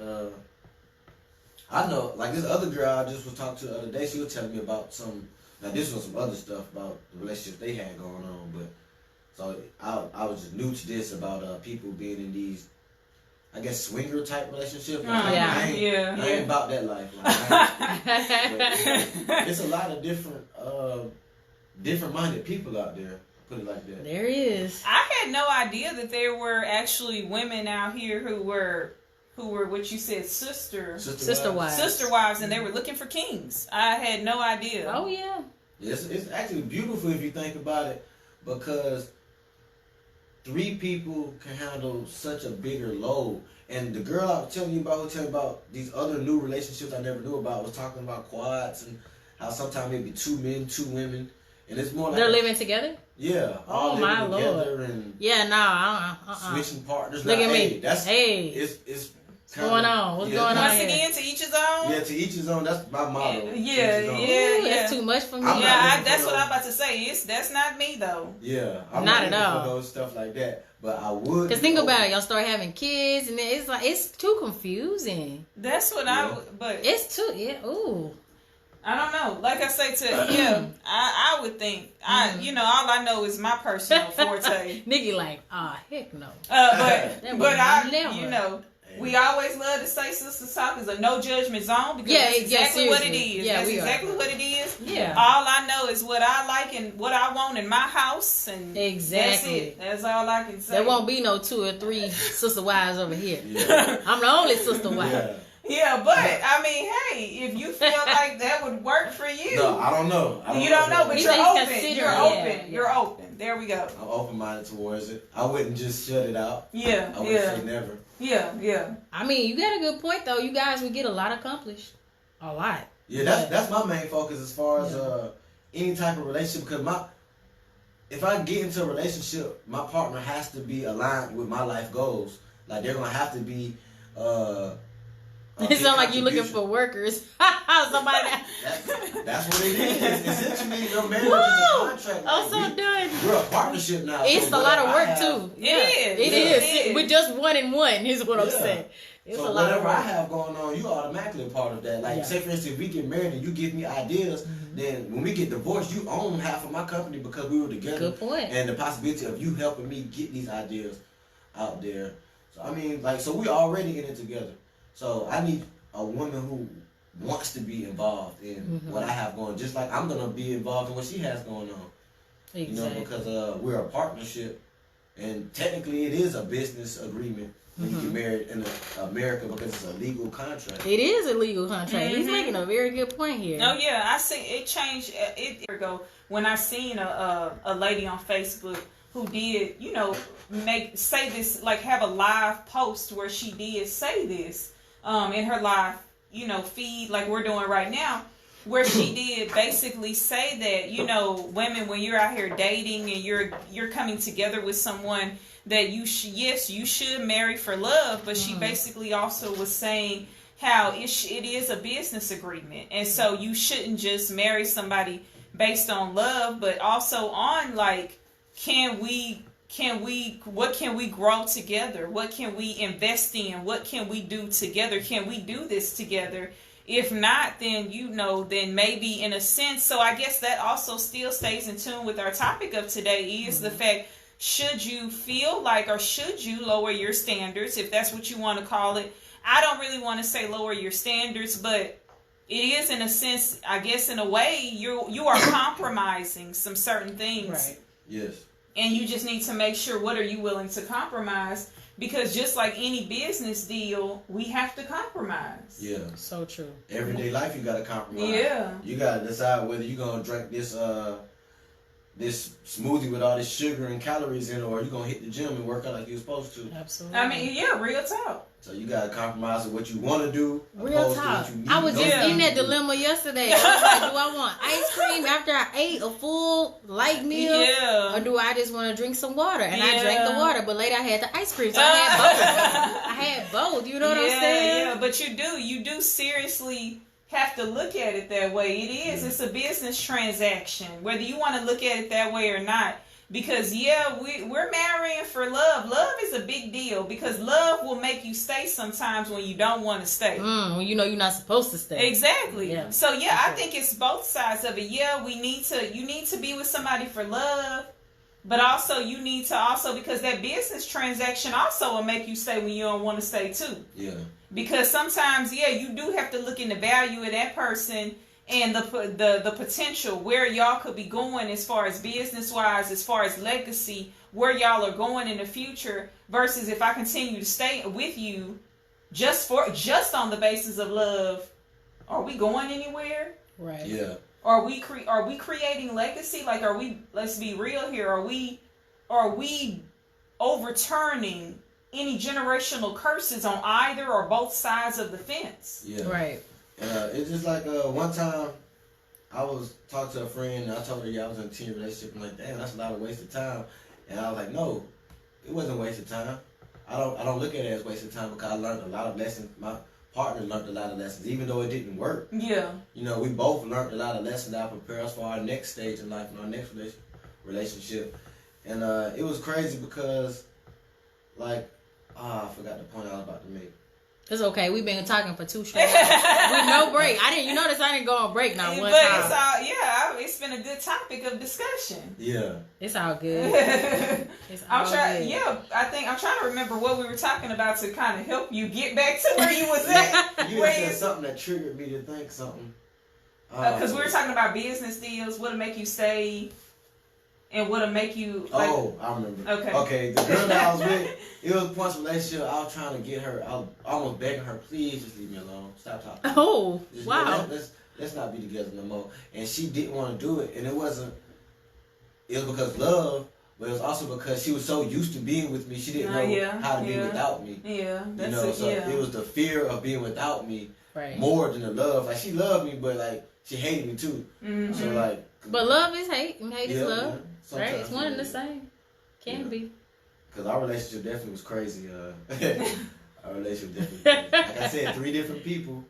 I know, like this other girl I just was talking to the other day, she was telling me about this was some other stuff about the relationships they had going on, but so I was just new to this about people being in these, I guess, swinger type relationships. I ain't about that life. Like, it's a lot of different minded people out there. Put it like that. There is. I had no idea that there were actually women out here who were what you said, sister wives, and they were looking for kings. I had no idea. Oh yeah. It's actually beautiful if you think about it, because 3 people can handle such a bigger load. And the girl I was telling you about, who told me about these other new relationships I never knew about, was talking about quads and how sometimes maybe 2 men, 2 women, and it's more like they're living together. Yeah. Oh my Lord. And switching partners. Look now, at me. It's kinda, going on? What's going on? Once here? again, to each his own. Yeah, to each his own. That's my motto. Yeah. That's too much for me. That's what I'm about to say. That's not me though. Yeah, I'm not at all for those stuff like that. But I would. Because think about it, y'all start having kids, and it's like it's too confusing. That's what but it's too ooh. I don't know. Like I say I would think. All I know is my personal forte. Nikki like, heck no. We always love to say Sistas Talk is a no judgment zone because that's exactly what it is. Yeah, that's exactly what it is. Yeah. All I know is what I like and what I want in my house, and exactly. That's all I can say. There won't be no 2 or 3 sister wives over here. Yeah. I'm the only sister wife. Yeah. Yeah, but I mean, hey, if you feel like that would work for you, no, I don't know. You don't know, but you're open. You're open. Yeah. You're open. There we go. I'm open-minded towards it. I wouldn't just shut it out. Yeah, I wouldn't say never. Yeah. I mean, you got a good point though. You guys would get a lot accomplished. A lot. Yeah, that's my main focus as far as any type of relationship. Because if I get into a relationship, my partner has to be aligned with my life goals. Like they're gonna have to be. It sounds like you're looking for workers. Somebody. That's what it is. Essentially, your marriage is a contract. I'm so done. We're a partnership now. It's so a lot of work too. It is. With just 1 and 1 is what I'm saying. It's so a lot whatever of work. I have going on, you automatically a part of that. Like say for instance, if we get married and you give me ideas, then when we get divorced, you own half of my company because we were together. Good point. And the possibility of you helping me get these ideas out there. So I mean, so we already in it together. So I need a woman who wants to be involved in what I have going, just like I'm gonna be involved in what she has going on. Exactly. Because we're a partnership, and technically it is a business agreement when you get married in America because it's a legal contract. It is a legal contract. He's making a very good point here. Oh yeah, I see it changed it ago when I seen a lady on Facebook who did say this, like have a live post where she did say this in her live feed like we're doing right now, where she did basically say that women, when you're out here dating and you're coming together with someone, that you should marry for love, but she basically also was saying how it is a business agreement, and so you shouldn't just marry somebody based on love, but also on like what can we grow together? What can we invest in? What can we do together? Can we do this together? If not, then then maybe in a sense. So I guess that also still stays in tune with our topic of today is the fact, should you feel like, or should you lower your standards, if that's what you want to call it? I don't really want to say lower your standards, but it is in a sense, I guess in a way, you are compromising some certain things. Right. Yes. And you just need to make sure, what are you willing to compromise? Because just like any business deal, we have to compromise. Yeah. So true. Everyday life, you got to compromise. Yeah. You got to decide whether you're going to drink this smoothie with all this sugar and calories in it, or you're going to hit the gym and work out like you're supposed to. Absolutely. I mean, yeah, real talk. So you got to compromise with what you want to do. Real talk. To I was just in that dilemma yesterday. I was like, do I want ice cream after I ate a full light meal? Yeah. Or do I just want to drink some water? And I drank the water, but later I had the ice cream. So I had both. You know what I'm saying? Yeah, but you do seriously have to look at it that way. It's a business transaction, whether you want to look at it that way or not. Because we're marrying for love. Love is a big deal because love will make you stay sometimes when you don't want to stay. When you know you're not supposed to stay. Exactly. Yeah. So I think it's both sides of it. Yeah, you need to be with somebody for love, but also you need to also, because that business transaction also will make you stay when you don't want to stay too. Yeah. Because sometimes you do have to look in the value of that person and the potential where y'all could be going as far as business wise, as far as legacy, where y'all are going in the future, versus if I continue to stay with you just on the basis of love, are we going anywhere? Right. Yeah. Are we creating legacy? Like, let's be real here, are we overturning any generational curses on either or both sides of the fence? Yeah. Right. It's just like one time I was talking to a friend and I told her I was in a 10-year relationship. I'm like, damn, that's a lot of wasted time. And I was like, no, it wasn't wasted time. I don't look at it as wasted time because I learned a lot of lessons. My partner learned a lot of lessons, even though it didn't work. Yeah. You know, we both learned a lot of lessons that prepare us for our next stage in life and our next relationship. And it was crazy because, like, I forgot the point I was about to make. It's okay. We've been talking for 2 short hours with no break. You notice I didn't go on break now one time. It's all, it's been a good topic of discussion. Yeah. It's all good. I'm trying to remember what we were talking about to kind of help you get back to where you was at. You said something that triggered me to think something. Because we were talking about business deals, what'll make you stay, and what'll make you. Like, I remember. Okay. The girl that I was with, it was a points relationship. I was trying to get her. I was almost begging her, please just leave me alone. Stop talking. Oh, wow. Let's not be together no more. And she didn't want to do it, and it was because of love, but it was also because she was so used to being with me, she didn't know how to be without me. Yeah, it was the fear of being without me more than the love. Like, she loved me, but like she hated me too. Mm-hmm. So like, but love is hate, and hate is love. Yeah, right? It's one and the same. Can be. Because our relationship definitely was crazy. Our relationship definitely crazy. Like I said, 3 different people.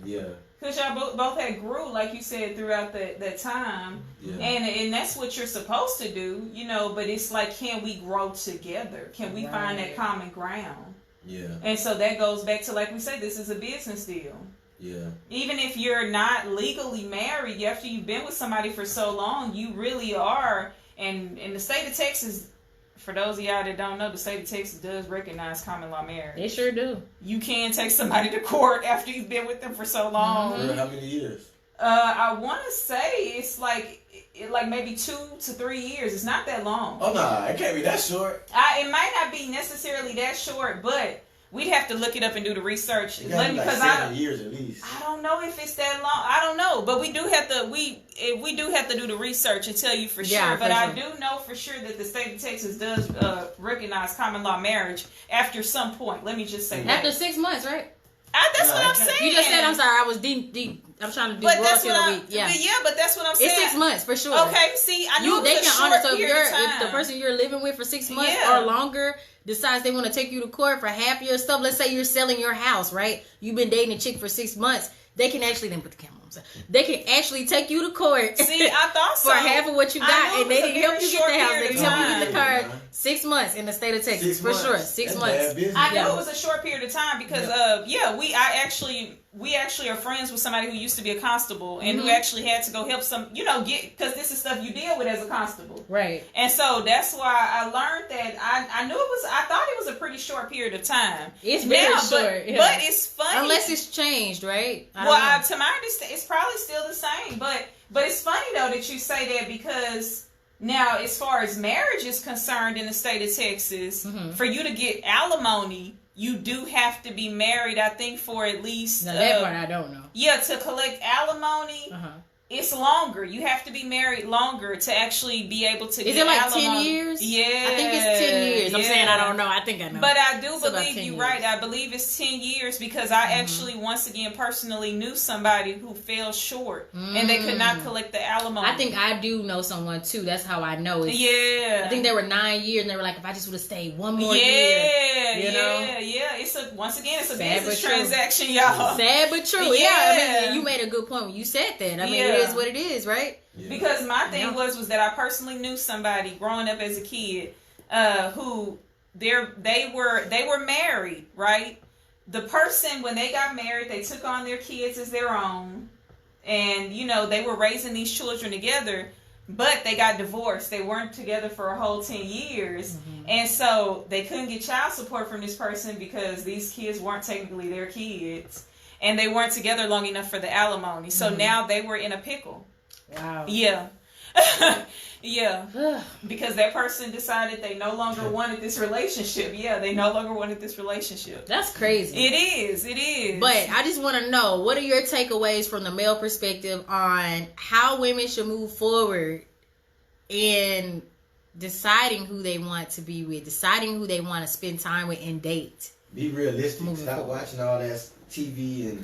Yeah. Because y'all both had grew, like you said, throughout that time. Yeah. And that's what you're supposed to do, you know, but it's like, can we grow together? Can we find that common ground? Yeah. And so that goes back to, like we say, this is a business deal. Yeah. Even if you're not legally married, after you've been with somebody for so long, you really are. And in the state of Texas, for those of y'all that don't know, the state of Texas does recognize common law marriage. They sure do. You can take somebody to court after you've been with them for so long. Mm-hmm. For how many years? I want to say it's like maybe 2 to 3 years. It's not that long. Oh, no, it can't be that short. It might not be necessarily that short, but we'd have to look it up and do the research. It gotta be like 7 years at least. I don't know if it's that long. I don't know, but we do have to do the research and tell you for sure. Yeah, but I do know for sure that the state of Texas does recognize common law marriage after some point. Let me just say that. After 6 months, right? That's what I'm saying. You just said, I'm sorry, I was deep. I'm trying to do royalty of the week. Yeah. But that's what I'm saying. It's 6 months for sure. Okay, see, I know they it's a can honor. short So period of time. if the person you're living with for 6 months or longer decides they want to take you to court for half your stuff, let's say you're selling your house, right? You've been dating a chick for 6 months. They can actually then put the camera on. They can actually take you to court. See, I thought so. For half of what you got, and they can help you get the house. They can help you get the car. 6 months in the state of Texas, for sure. 6 months. I know it was a short period of time because we actually are friends with somebody who used to be a constable and who actually had to go help because this is stuff you deal with as a constable. Right. And so that's why I learned that I thought it was a pretty short period of time. It's very short. But it's funny. Unless it's changed, right? To my understanding, it's probably still the same. But it's funny though that you say that because now as far as marriage is concerned in the state of Texas, for you to get alimony, you do have to be married, I think, for at least... Now, that part I don't know. Yeah, to collect alimony, it's longer. You have to be married longer to actually be able to get alimony. Is it like 10 years? Yeah. I think it's 10 years. I'm saying I don't know. I think I know. But I do believe you're right. I believe it's 10 years because I actually, once again, personally knew somebody who fell short and they could not collect the alimony. I think I do know someone, too. That's how I know it. Yeah. I think they were 9 years and they were like, if I just would have stayed one more year. You know? Yeah. It's a business transaction, y'all. Sad but true. Yeah. I mean, you made a good point when you said that. I mean, it is what it is, right? Yeah. Because my thing was that I personally knew somebody growing up as a kid who they were married, right? The person, when they got married, they took on their kids as their own, and they were raising these children together. But they got divorced. They weren't together for a whole 10 years. And so they couldn't get child support from this person because these kids weren't technically their kids. And they weren't together long enough for the alimony. So now they were in a pickle. Wow. Yeah. Yeah. Because that person decided they no longer wanted this relationship. Yeah, they no longer wanted this relationship. That's crazy. It is. But I just want to know, what are your takeaways from the male perspective on how women should move forward in deciding who they want to be with, deciding who they want to spend time with and date? Be realistic. Stop watching all that TV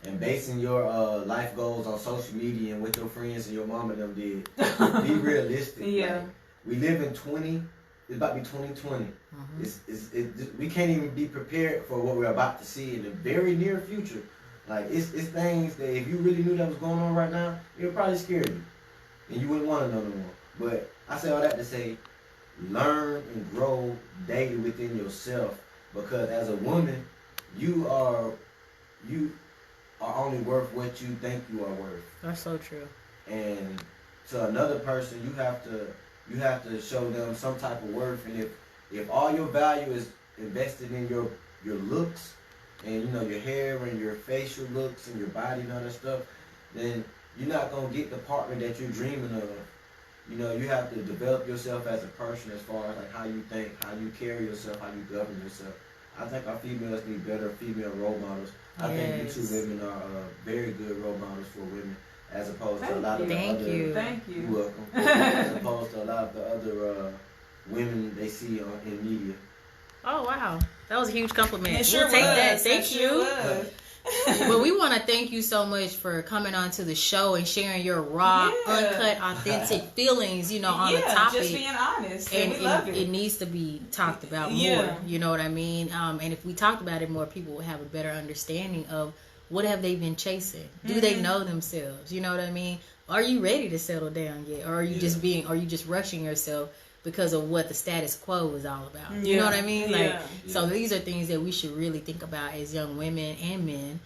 and basing your life goals on social media and what your friends and your mom and them did. Be realistic. Yeah. Like, we live in 20, it's about to be 2020. We can't even be prepared for what we're about to see in the very near future. Like, it's things that if you really knew that was going on right now, it would probably scare you. And you wouldn't want to know no more. But I say all that to say, learn and grow daily within yourself. Because as a woman, you are only worth what you think you are worth. That's so true. And to another person, you have to show them some type of worth. And if all your value is invested in your looks, and you know, your hair and your facial looks and your body and all that stuff, then you're not gonna get the partner that you're dreaming of. You know, you have to develop yourself as a person as far as like how you think, how you carry yourself, how you govern yourself. I think our females need better female role models. I think you two women are very good role models for women, as opposed to a lot of the other. Thank you. You're welcome. As opposed to a lot of the other women they see in media. Oh wow, that was a huge compliment. It sure we'll take was. that. Thank It you. sure was. But we want to thank you so much for coming on to the show and sharing your raw, uncut, authentic feelings, you know, on the topic. Just being honest. And we love it. It needs to be talked about more. You know what I mean? And if we talked about it more, people would have a better understanding of what have they been chasing. Do they know themselves? You know what I mean? Are you ready to settle down yet? Or are you just rushing yourself because of what the status quo is all about? You know what I mean? So these are things that we should really think about as young women and men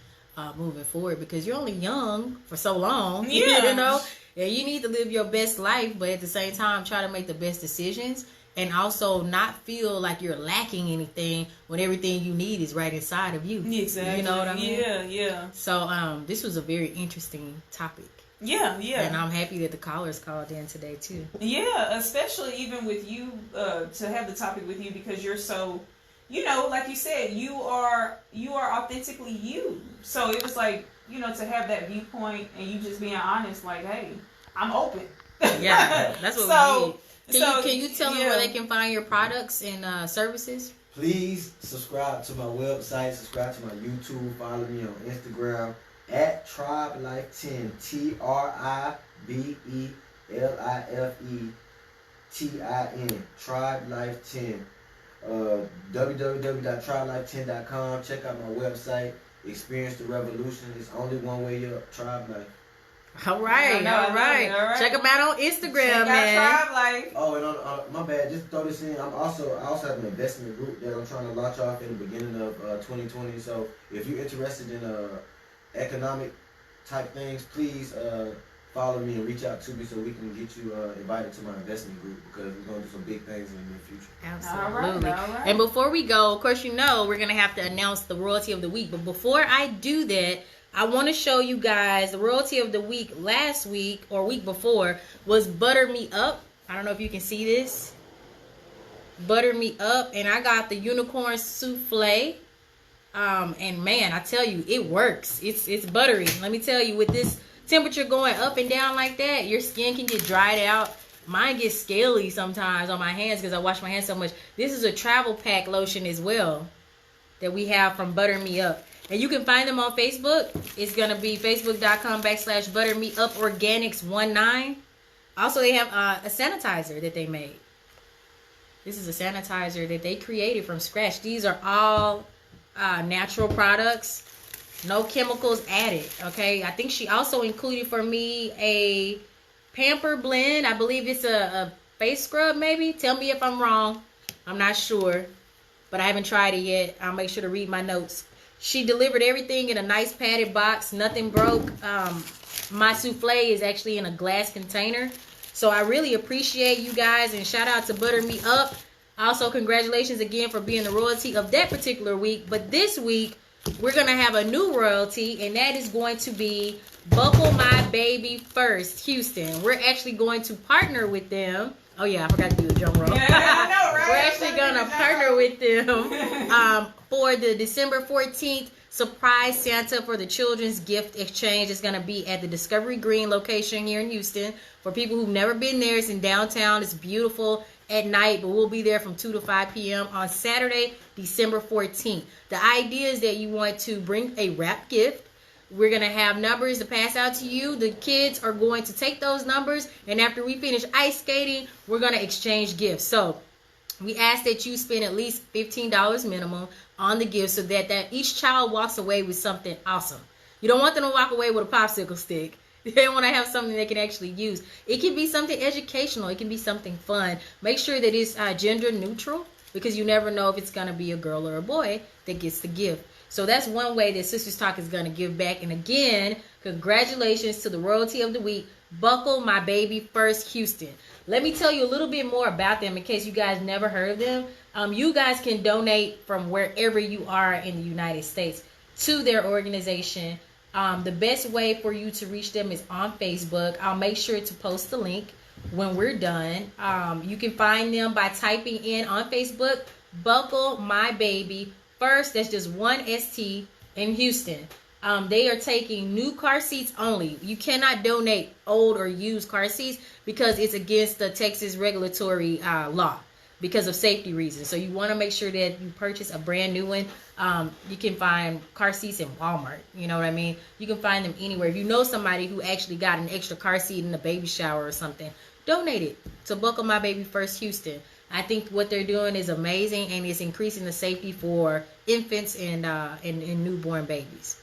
moving forward, because you're only young for so long, you know, and you need to live your best life, but at the same time try to make the best decisions and also not feel like you're lacking anything when everything you need is right inside of you. Exactly. You know what I mean? Yeah. So this was a very interesting topic. Yeah. And I'm happy that the callers called in today too. Yeah, especially even with you, to have the topic with you, because you're so, you know, like you said, you are authentically you. So it was like, you know, to have that viewpoint and you just being honest, like, hey, I'm open. Yeah, that's what we need. Can you tell them where they can find your products and services? Please subscribe to my website, subscribe to my YouTube, follow me on Instagram at T.R.I.B.E.L.I.F.E Tin. T.R.I.B.E.L.I.F.E Tin. www.TribeLife10.com. Check out my website. Experience the revolution. It's only one way up. Tribe Life. All right. Check them out on Instagram, man. Tribe Life. Oh, and my bad. Just throw this in. I also have an investment group that I'm trying to launch off in the beginning of 2020. So if you're interested in economic type things, please follow me and reach out to me so we can get you invited to my investment group, because we're going to do some big things in the near future. Absolutely. All right. And before we go, of course, you know we're going to have to announce the royalty of the week. But before I do that, I want to show you guys the royalty of the week. Last week or week before was Butter Me Up. I don't know if you can see this. Butter Me Up. And I got the unicorn souffle. And man, I tell you, it works. It's buttery. Let me tell you, with this temperature going up and down like that, your skin can get dried out. Mine gets scaly sometimes on my hands because I wash my hands so much. This is a travel pack lotion as well that we have from Butter Me Up. And you can find them on Facebook. It's going to be facebook.com/ButterMeUpOrganics19. Also, they have a sanitizer that they made. This is a sanitizer that they created from scratch. These are all natural products. No chemicals added, okay? I think she also included for me a Pamper Blend. I believe it's a face scrub, maybe. Tell me if I'm wrong. I'm not sure, but I haven't tried it yet. I'll make sure to read my notes. She delivered everything in a nice padded box. Nothing broke. My souffle is actually in a glass container. So I really appreciate you guys, and shout out to Butter Me Up. Also, congratulations again for being the royalty of that particular week. But this week, we're going to have a new royalty, and that is going to be Buckle My Baby First, Houston. We're actually going to partner with them. Oh, yeah, I forgot to do the drum roll. Yeah, I know, right? We're actually going to partner with them for the December 14th surprise Santa for the children's gift exchange. Is going to be at the Discovery Green location here in Houston. For people who've never been there, it's in downtown. It's beautiful at night, but we'll be there from 2 to 5 p.m. on Saturday, December 14th. The idea is that you want to bring a wrap gift. We're going to have numbers to pass out to you. The kids are going to take those numbers, and after we finish ice skating, we're going to exchange gifts. So We ask that you spend at least $15 minimum on the gift so that each child walks away with something awesome. You don't want them to walk away with a popsicle stick. They want to have something they can actually use. It can be something educational. It can be something fun. Make sure that it's gender neutral, because you never know if it's going to be a girl or a boy that gets the gift. So that's one way that Sistas Talk is going to give back. And again, congratulations to the Royalty of the Week, Buckle My Baby First Houston. Let me tell you a little bit more about them in case you guys never heard of them. You guys can donate from wherever you are in the United States to their organization. The best way for you to reach them is on Facebook. I'll make sure to post the link when we're done. You can find them by typing in on Facebook, Buckle My Baby First. That's just one ST in Houston. They are taking new car seats only. You cannot donate old or used car seats because it's against the Texas regulatory law because of safety reasons. So you want to make sure that you purchase a brand new one. You can find car seats in Walmart. You know what I mean? You can find them anywhere. If you know somebody who actually got an extra car seat in a baby shower or something, donate it to Buckle My Baby First Houston. I think what they're doing is amazing, and it's increasing the safety for infants and newborn babies.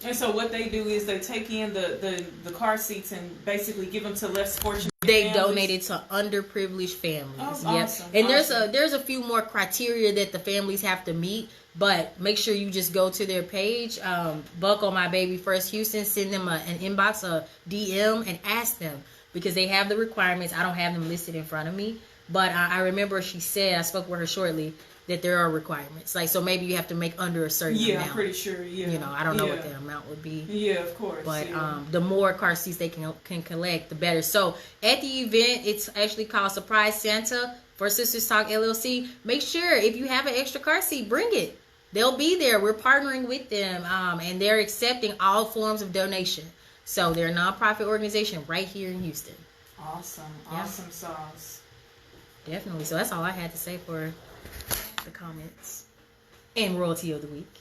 And so what they do is they take in the car seats and basically give them to less fortunate They families. donated to underprivileged families. Oh, Yep. awesome. And awesome. there's a few more criteria that the families have to meet, but make sure you just go to their page, Buckle My Baby First Houston, send them an inbox, a DM, and ask them, because they have the requirements. I don't have them listed in front of me, but I remember she said, I spoke with her shortly, that there are requirements. Like, so maybe you have to make under a certain amount. Yeah, I'm pretty sure. Yeah. You know, I don't know what that amount would be. Yeah, of course. But the more car seats they can collect, the better. So at the event, it's actually called Surprise Santa for Sistas Talk LLC. Make sure if you have an extra car seat, bring it. They'll be there. We're partnering with them, and they're accepting all forms of donation. So they're a nonprofit organization right here in Houston. Awesome. Yeah. Awesome sauce. Definitely. So that's all I had to say for the comments and Royalty of the Week.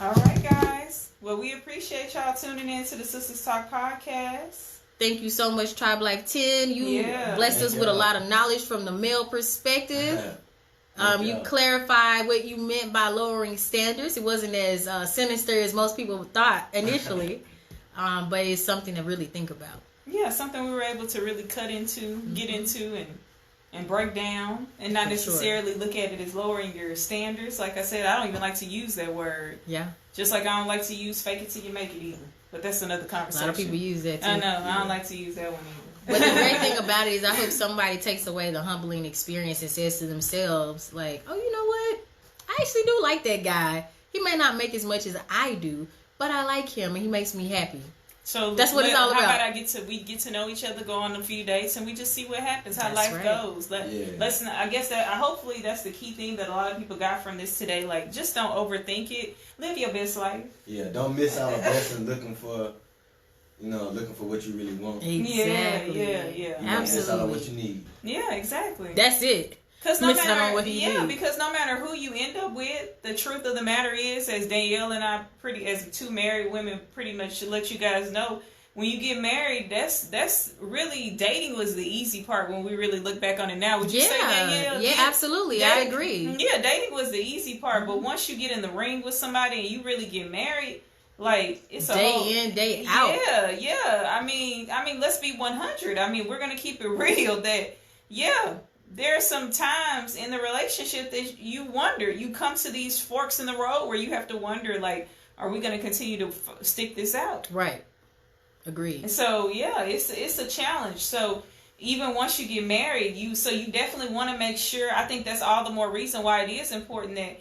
All right, guys. Well, we appreciate y'all tuning in to the Sistas Talk Podcast. Thank you so much, T.R.I.B.E.L.I.F.E Tin. You blessed us with a lot of knowledge from the male perspective. You clarified what you meant by lowering standards. It wasn't as sinister as most people thought initially, but it's something to really think about. Yeah, something we were able to really cut into, get into, and break down, and not necessarily look at it as lowering your standards. Like I said, I don't even like to use that word. Yeah. Just like I don't like to use fake it till you make it either. But that's another conversation. A lot of people use that too. I know. I don't like to use that one either. But the great thing about it is I hope somebody takes away the humbling experience and says to themselves, like, oh, you know what? I actually do like that guy. He may not make as much as I do, but I like him and he makes me happy. So that's what it's all about. How about we get to know each other, go on a few dates, and we just see what happens, how life goes. Let's not, I guess that hopefully that's the key thing that a lot of people got from this today. Like, just don't overthink it. Live your best life. Yeah, don't miss out on blessing looking for what you really want. Exactly. Yeah. Absolutely. Miss out on what you need. Yeah, exactly. That's it. Because no matter who you end up with, the truth of the matter is, as Danielle and I, as two married women, pretty much should let you guys know, when you get married, that's really, dating was the easy part when we really look back on it now. Would you say, Danielle? Yeah, absolutely. I agree. Yeah, dating was the easy part, but once you get in the ring with somebody and you really get married, like, it's a day in, day out. Yeah. I mean, let's be 100. I mean, we're gonna keep it real that, there are some times in the relationship that you wonder. You come to these forks in the road where you have to wonder, like, are we going to continue to stick this out? Right. Agreed. And so, it's a challenge. So even once you get married, you definitely want to make sure. I think that's all the more reason why it is important that